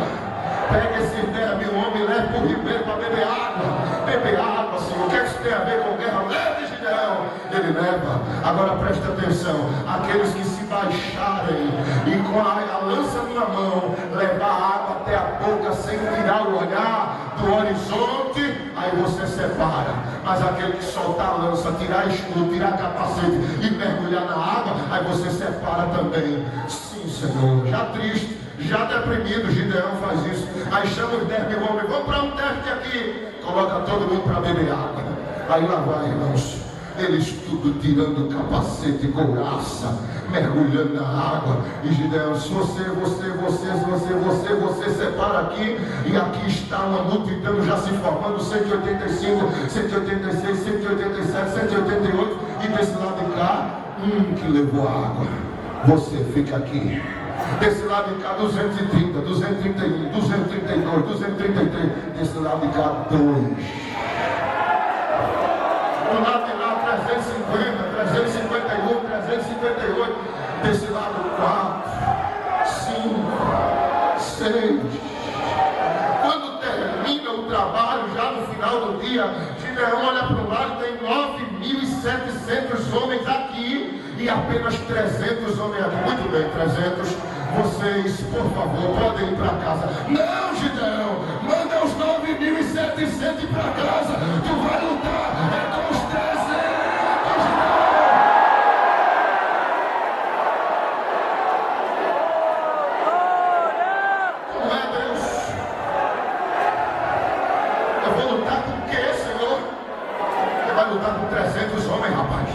Pega esses 10 mil homens e leva para o ribeiro para beber água. Beber água, Senhor. O que é que isso tem a ver com guerra? Leve, Gideão. Ele leva. Agora presta atenção. Aqueles que se baixarem e com a lança numa mão, levar a água até a boca sem tirar o olhar do horizonte, aí você separa. Mas aquele que soltar a lança, tirar escudo, tirar capacete e mergulhar na água, aí você separa também. Sim, Senhor. Já triste, já deprimido, Gideão faz isso. Aí chama os 10 mil homens: vamos para um teste aqui. Coloca todo mundo para beber água. Aí lá vai, irmãos. Eles tudo tirando o capacete, couraça, mergulhando na água. E Gideão: se você separa aqui. E aqui está uma multidão já se formando: 185, 186, 187, 188. E desse lado de cá, que levou a água. Você fica aqui. Desse lado de cá, 230, 231, 232, 233. Desse lado de cá, 2. Do lado de lá, 350, 351, 358. Desse lado, 4, 5, 6. Quando termina o trabalho, já no final do dia, Gideão olha para o lado e tem 9.700 homens aqui e apenas 300 homens aqui. Muito bem, 300. Vocês, por favor, podem ir para casa. Não, reticente para casa, tu vai lutar com os 300. Como é, Deus? Eu vou lutar com o quê, Senhor? Você vai lutar com 300 homens, rapaz.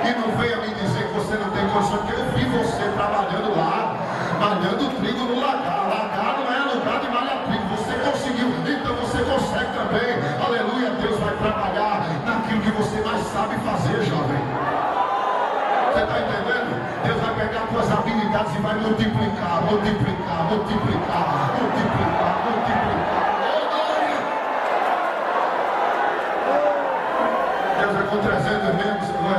E não venha me dizer que você não tem condição, porque eu vi você trabalhando lá, malhando trigo no lagar. Lagar não é lugar de malhar trigo. Você conseguiu, então você consegue também. Aleluia, Deus vai trabalhar naquilo que você mais sabe fazer, jovem. Você está entendendo? Deus vai pegar suas habilidades e vai multiplicar, multiplicar, multiplicar, multiplicar, multiplicar. Deus é com 300 mesmo, não é?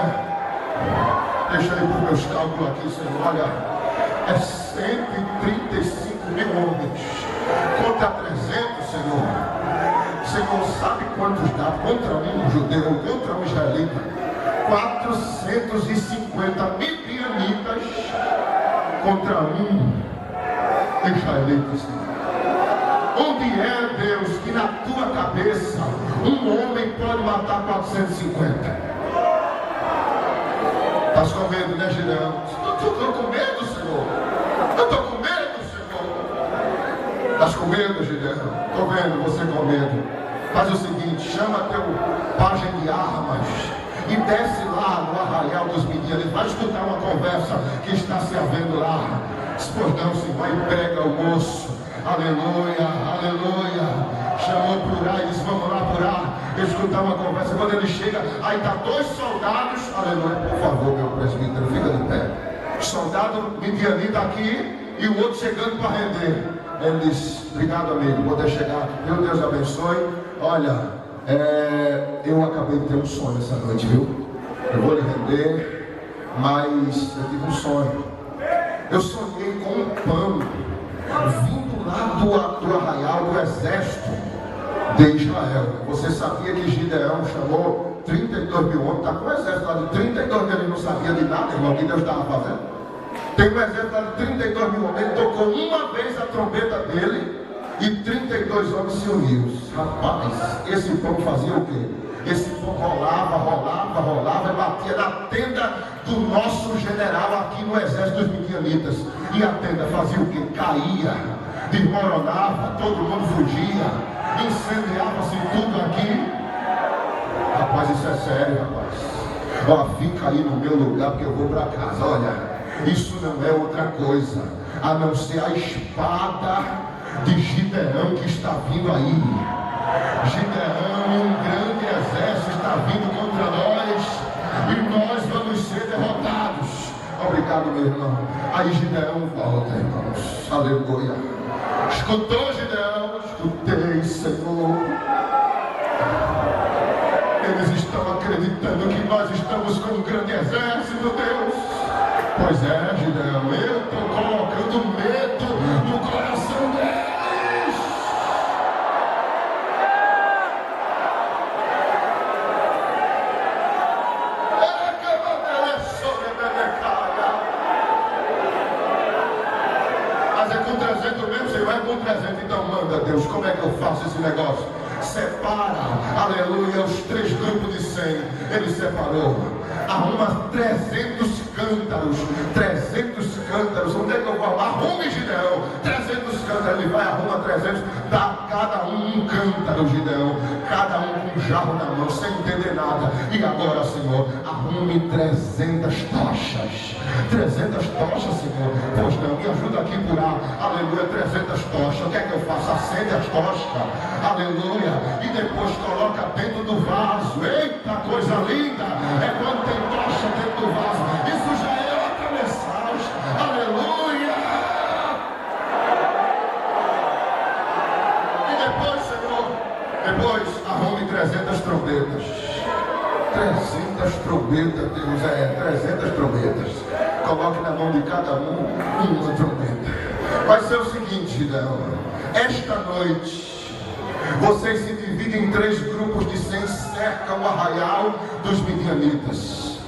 Deixa aí para os meus cálculos aqui, Senhor. Olha, é 135 mil homens contra 300, Senhor. Senhor sabe quantos dá contra um judeu, contra um israelita. 450 midianitas contra um israelita, Senhor. Onde é, Deus, que na tua cabeça um homem pode matar 450? Estás com medo, né, Gideão? Eu estou com medo, Senhor. Eu estou com medo, Senhor. Estás com medo, Gideão? Estou vendo você com medo. Faz o seguinte, chama teu pajem de armas e desce lá no arraial dos meninos. Vai escutar uma conversa que está se havendo lá. Pois não, Senhor, vai e pega o moço. Aleluia, aleluia. Chamou por aí, disse, vamos lá por aí. Escutar uma conversa. Quando ele chega, aí está 2 soldados. Aleluia, por favor, meu presbítero, fica de pé. Soldado midianita aqui e o outro chegando para render. Ele disse, obrigado, amigo, poder chegar. Meu Deus abençoe. Olha, eu acabei de ter um sonho essa noite, viu? Eu vou lhe render, mas eu tive um sonho. Eu sonhei com um pano vindo lá do arraial do exército de Israel. Você sabia que Gideão chamou 32 mil homens? Está com um exército lá de 32 mil, ele não sabia de nada, irmão, o que Deus estava fazendo. Tem um exército lá de 32 mil homens, ele tocou uma vez a trombeta dele e 32 homens se uniram. Rapaz, esse povo fazia o quê? Esse povo rolava e batia na tenda do nosso general aqui no exército dos midianitas. E a tenda fazia o quê? Caía, desmoronava, todo mundo fugia, incendiava-se tudo aqui. Rapaz, isso é sério, rapaz. Ó, fica aí no meu lugar porque eu vou para casa. Olha, isso não é outra coisa a não ser a espada de Gideão que está vindo aí. Gideão e um grande exército está vindo contra nós e nós vamos ser derrotados. Obrigado, meu irmão. Aí Gideão volta, irmãos. Aleluia. Escutou, Gideão? Escutei, Senhor. Eles estão acreditando que nós estamos com um grande exército, Deus. Pois é, Gideão, eu estou colocando medo no coração deles. Então manda, Deus, como é que eu faço esse negócio? Separa, aleluia, os 3 grupos de 100. Ele separou. Arruma 300 cântaros. 300 cântaros. Onde é que eu vou arrumar? Arrume, Gideão. 300 cântaros. Ele vai, arruma 300. Dá cada um cântaro, Gideão. Cada um com um jarro na mão, sem entender nada. E agora, Senhor, arrume 300 tochas. 300 tochas, Senhor. Pois não, me ajuda aqui a curar. Aleluia, 300 tochas. O que é que eu faço? Acende as tochas. Aleluia. E depois coloca dentro do vaso. Eita, coisa linda. É quando tem tocha dentro do vaso. Isso já é outra mensagem. Aleluia. E depois, Senhor, depois arrume 300 trombetas. 300 trombetas, Deus, 300 trombetas. Coloque na mão de cada um uma trombeta. Vai ser o seguinte, Gideão. Esta noite vocês se dividem em 3 grupos de 100, cercam o arraial dos midianitas.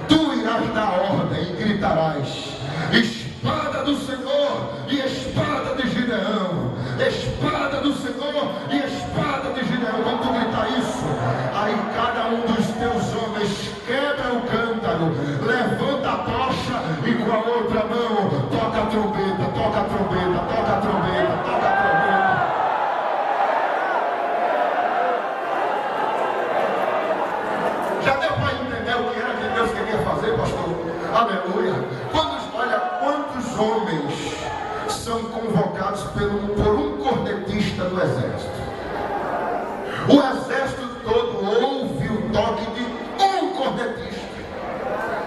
Tu irás dar ordem e gritarás: espada do Senhor e espada de Gideão, espada do Senhor e espada trombeta, toca a trombeta, toca a trombeta. Já deu para entender o que era que Deus queria fazer, pastor? Aleluia. Olha quantos homens são convocados por um cornetista do exército. O exército todo ouve o toque de um cornetista.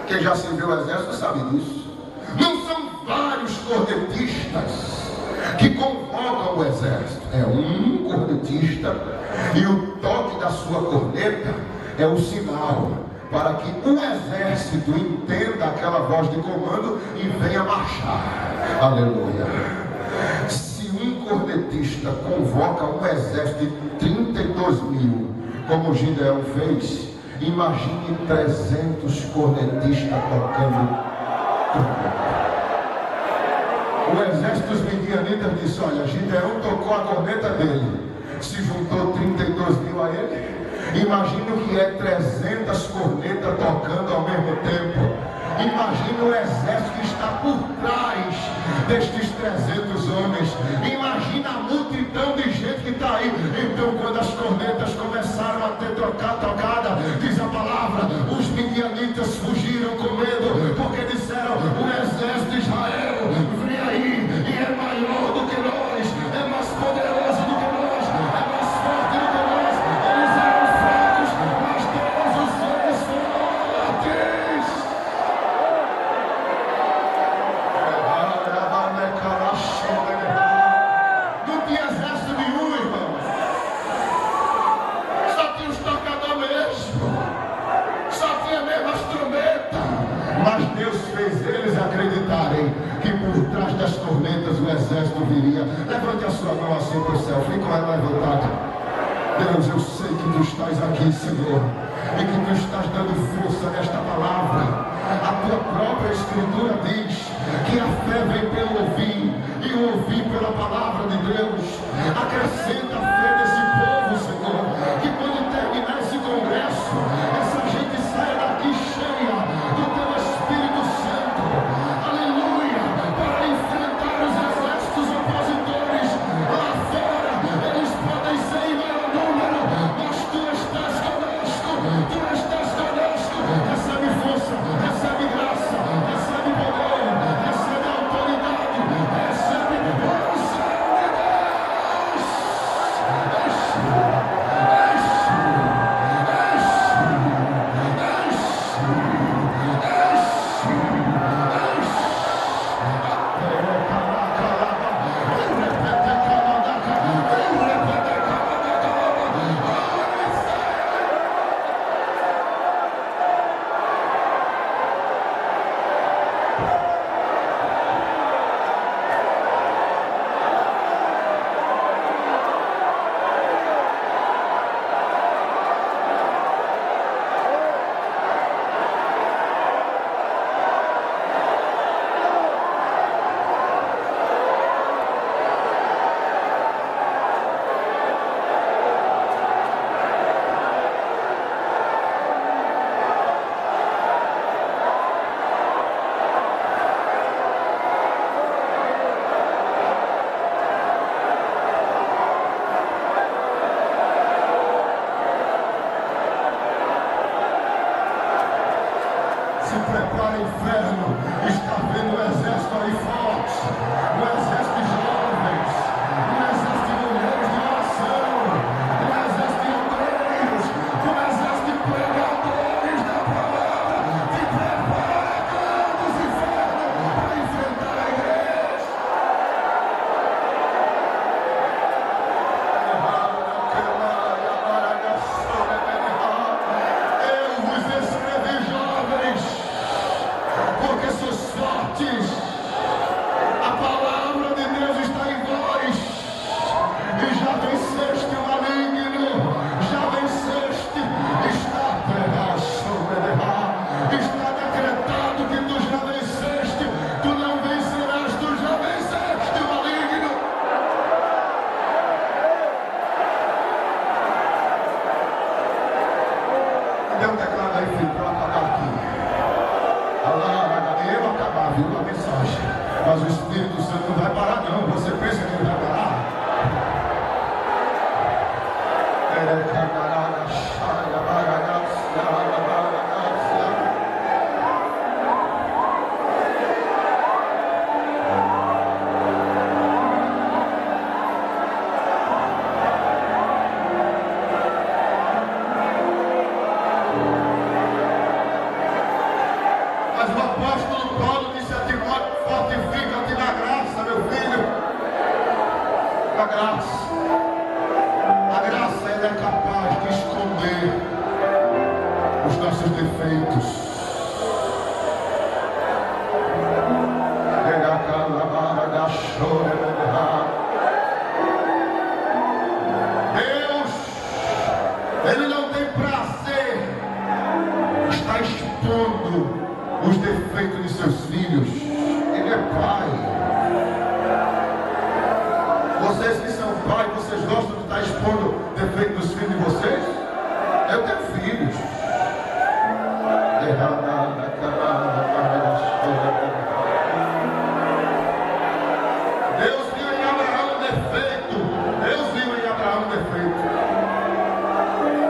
Quem já serviu o exército sabe disso. Não são vários cornetistas que convocam o exército. É um cornetista e o toque da sua corneta é o sinal para que o exército entenda aquela voz de comando e venha marchar. Aleluia. Se um cornetista convoca um exército de 32 mil, como Gideão fez, imagine 300 cornetistas tocando trombeta. O exército dos midianitas disse: olha, Gideão tocou a corneta dele, se juntou 32 mil a ele. Imagina o que é 300 cornetas tocando ao mesmo tempo. Imagina o exército que está por trás destes 300 homens. Imagina a multidão de gente que está aí. Então, quando as cornetas começaram a ter tocada, diz a palavra, os midianitas fugiram com medo, porque disseram: o exército de Israel vem aí e é maior do que nós, é mais poderoso do que nós, é mais forte do que nós. Eles eram fracos, mas Deus os fez fortes. Não tinha exército nenhum, irmãos. Só tinha os tocadores mesmo. Só tinha mesmo as trombetas. Mas Deus fez eles acreditarem que por trás das tormentas o exército viria. Levante a sua mão assim para o céu. Fique com ela levantada. Deus, eu sei que tu estás aqui, Senhor, e que tu estás dando força nesta palavra. A tua própria escritura diz que a fé vem pelo ouvir e o ouvir pela palavra de Deus. Acrescenta a fé desse povo, Senhor, que quando terminar esse congresso, essa gente saia daqui cheia do teu Espírito Santo, aleluia, para enfrentar os exércitos opositores lá fora. Eles podem ser em maior número, mas tu estás conosco, tu estás conosco. Recebe força, recebe graça, recebe poder, recebe autoridade, recebe unção de Deus. graça ela é capaz de esconder os nossos defeitos. Deus, Ele não tem prazer em estar expondo os defeitos de seus filhos. Ele é Pai. Vocês que são pais, vocês gostam de estar expondo o defeito dos filhos de vocês? Eu tenho filhos. Deus viu em Abraão um defeito. Deus viu em Abraão um defeito.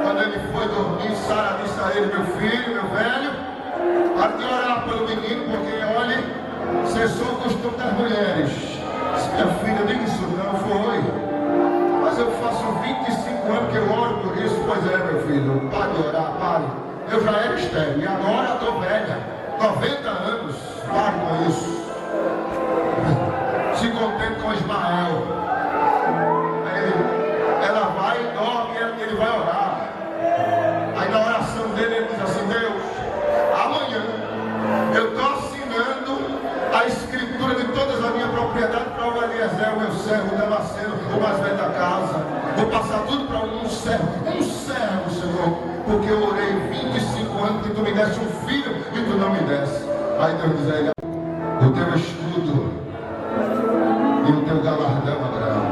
Quando ele foi dormir, Sara disse a ele: meu filho, meu velho, para de orar pelo menino, porque olhe, cessou o costume das mulheres. Disse: minha filha, nem isso não foi. Mas eu faço 25 anos que eu oro por isso. Pois é, meu filho, pare de orar, pare. Eu já era estéril e agora estou velha, 90 anos. Pare com isso. Se contente com Ismael. Ela vai e dorme, ele vai orar. Aí na oração dele ele diz assim: Deus, amanhã eu estou assinando a escritura de todas as minhas propriedades para o Eliezer, o meu servo, o Damasceno, o mais velho da casa. Vou passar tudo para um servo, Senhor, porque eu orei 25 anos que tu me desse um filho e tu não me desse. Aí Deus diz a ele: o teu escudo e o teu galardão, Abraão.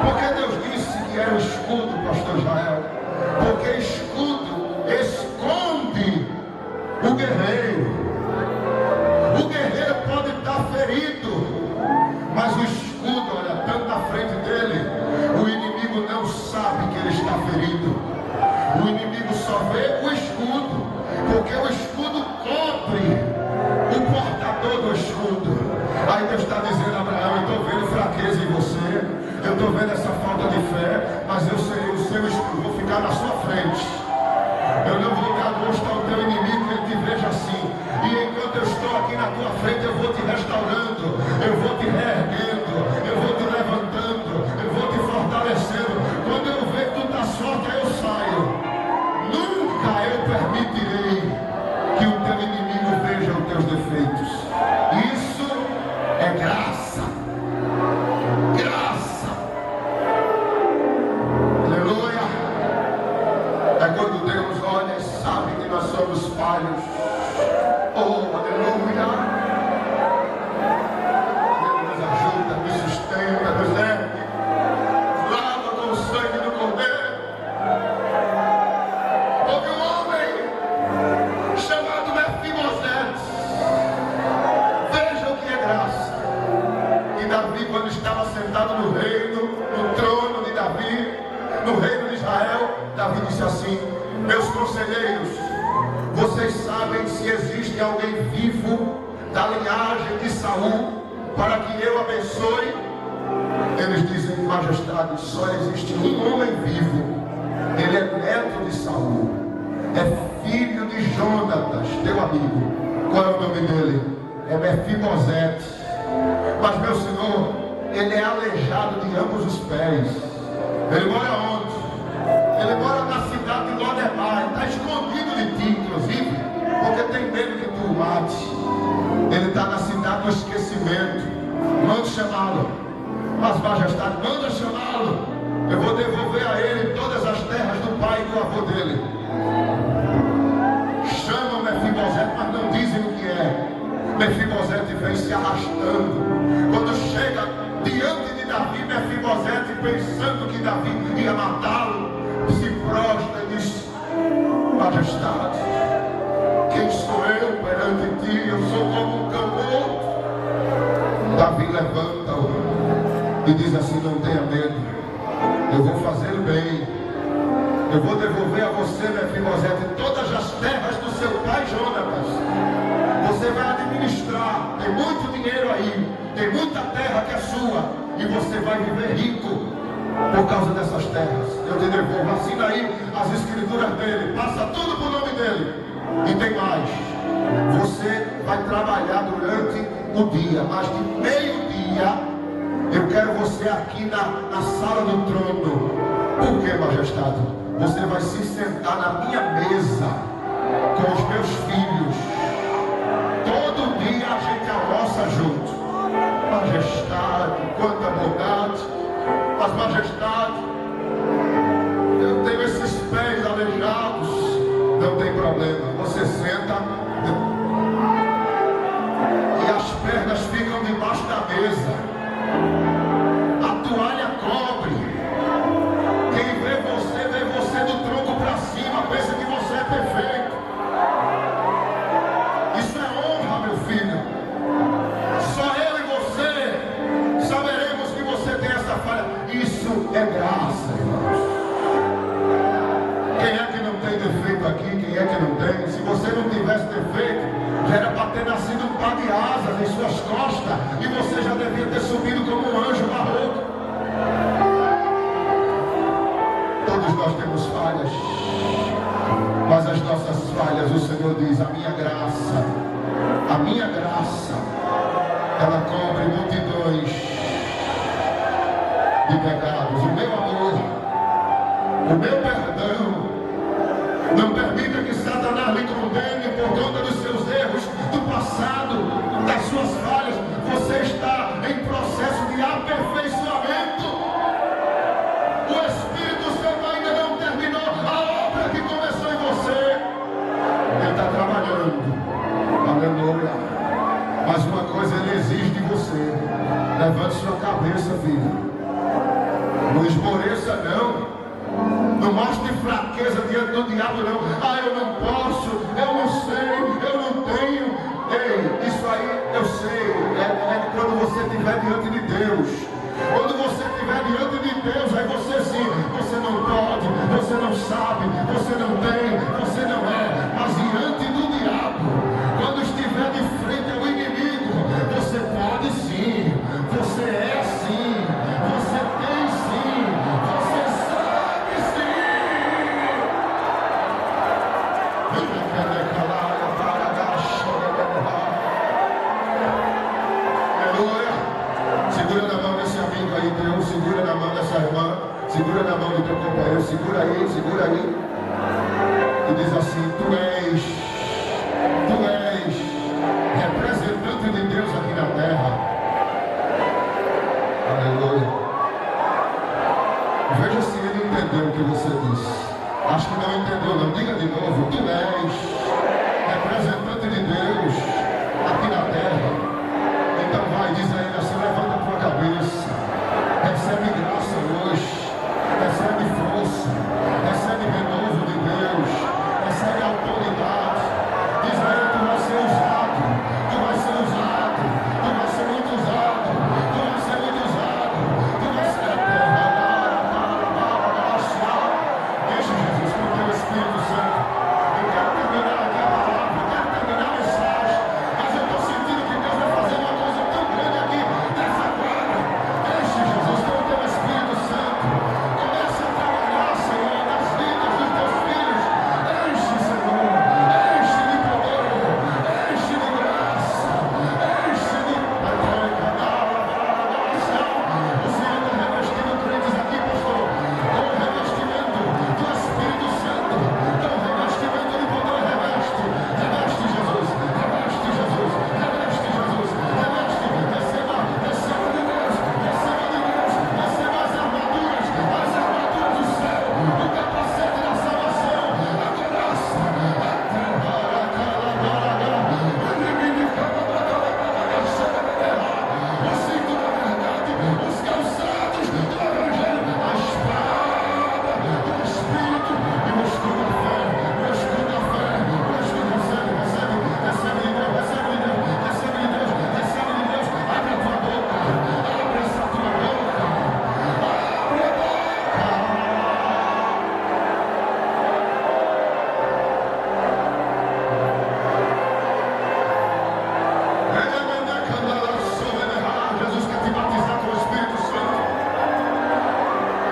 Porque Deus disse que era o escudo, pastor Israel? Porque escudo esconde o guerreiro. O guerreiro pode estar ferido, mas o escudo, olha, tanto na frente dele, o inimigo não sabe que ele está ferido. O inimigo só vê o escudo, porque o escudo cobre o portador do escudo. Aí Deus está dizendo: Abraão, eu estou vendo fraqueza em você, eu estou vendo essa falta de fé, mas eu serei o seu escudo, vou ficar na sua frente. Eu não vou dar gosto ao teu inimigo que ele te veja assim. E enquanto eu estou aqui na tua frente, eu vou te restaurando, eu vou te reerguendo, eu vou te levantando, eu vou te fortalecendo. Quando eu ver que tu está forte, aí eu saio. Nunca eu permitirei que o teu inimigo veja os teus defeitos. Isso é graça. Graça. Aleluia. É quando Deus olha e sabe que nós somos falhos. Oh, aleluia. Ele nos ajuda, nos sustenta, nos ergue, nos lava com o sangue do Cordeiro. Houve um homem chamado Mefibosete. Veja o que é graça. E Davi, quando estava sentado no reino, no trono de Davi, no reino de Israel, Davi disse assim: meus conselheiros, vocês sabem se existe alguém vivo da linhagem de Saul para que eu abençoe? Eles dizem: majestade, só existe um homem vivo. Ele é neto de Saul, é filho de Jonatas, teu amigo. Qual é o nome dele? É Mefibosete. Mas meu senhor, ele é aleijado de ambos os pés. Ele mora onde? Ele mora na cidade de Lodebar. Está escondido de ti, inclusive, porque tem medo que tu o mate. Ele está na cidade do esquecimento. Manda chamá-lo. Mas majestade, manda chamá-lo. Eu vou devolver a ele todas as terras do pai e do avô dele. Chamam Mefibosete, mas não dizem o que é. Mefibosete vem se arrastando. Quando chega diante de Davi, Mefibosete, pensando que Davi ia matá-lo, se prostra e diz: majestade, quem sou eu perante ti? Eu sou como um cão morto. Davi levanta-o e diz assim: não tenha medo, eu vou fazer bem. Eu vou devolver a você, Mefibosete, todas as terras do seu pai Jonatas. Você vai administrar, tem muito dinheiro aí, tem muita terra que é sua, e você vai viver rico por causa dessas terras. Eu te devolvo. Assina aí as escrituras dele, passa tudo para o nome dele. E tem mais: você vai trabalhar durante o dia, mas de meio-dia Eu quero você aqui na sala do trono. Por que, majestade? Você vai se sentar na minha mesa com os meus filhos. Todo dia a gente almoça junto. Majestade, quanta bondade. Mas majestade, eu tenho esses pés aleijados. Não tem problema. Você senta e as pernas ficam debaixo da mesa. A toalha cobre. Quem vê você do tronco para cima, pensa que você é perfeito. Isso é honra, meu filho. Só eu e você saberemos que você tem essa falha. Isso é graça, irmãos. Quem é que não tem defeito aqui? Quem é que não tem? Se você não tivesse defeito, já era para ter nascido um par de asas em suas costas e você já devia ter subido como um anjo barroco. Todos nós temos falhas, mas as nossas falhas, o Senhor diz, a minha graça, ela cobre multidões de pecados. O meu amor, o meu perdão, não permita que Satanás lhe condene por conta dos seus erros, do passado, das suas falhas. Você está em processo de aperfeiçoamento. O Espírito Santo ainda não terminou a obra que começou em você. Ele está trabalhando. Aleluia. Mas uma coisa ele exige de você: levante sua cabeça, filho. Não esmoreça, não. Não mostre fraqueza diante do diabo, não. Ah, eu não posso, eu não sei, eu não tenho. Ei, isso aí eu sei. É quando você estiver diante de Deus. Quando você estiver diante de Deus, aí você sim, você não pode, você não sabe, você não tem, você não é. Mas diante do diabo, quando estiver de frente ao inimigo, você pode sim, você é sim, você tem sim, você sabe sim. Aleluia. Segura na mão desse amigo aí, Deus. Segura na mão dessa irmã. Segura na mão do teu companheiro. Segura aí. E diz assim: Tu és representante de Deus aqui na terra. Aleluia. Veja se ele entendeu o que você disse. Acho que não entendeu, não. Diga de novo: Tu és representante de Deus aqui na terra. Então vai, diz a ele assim: levanta a tua cabeça.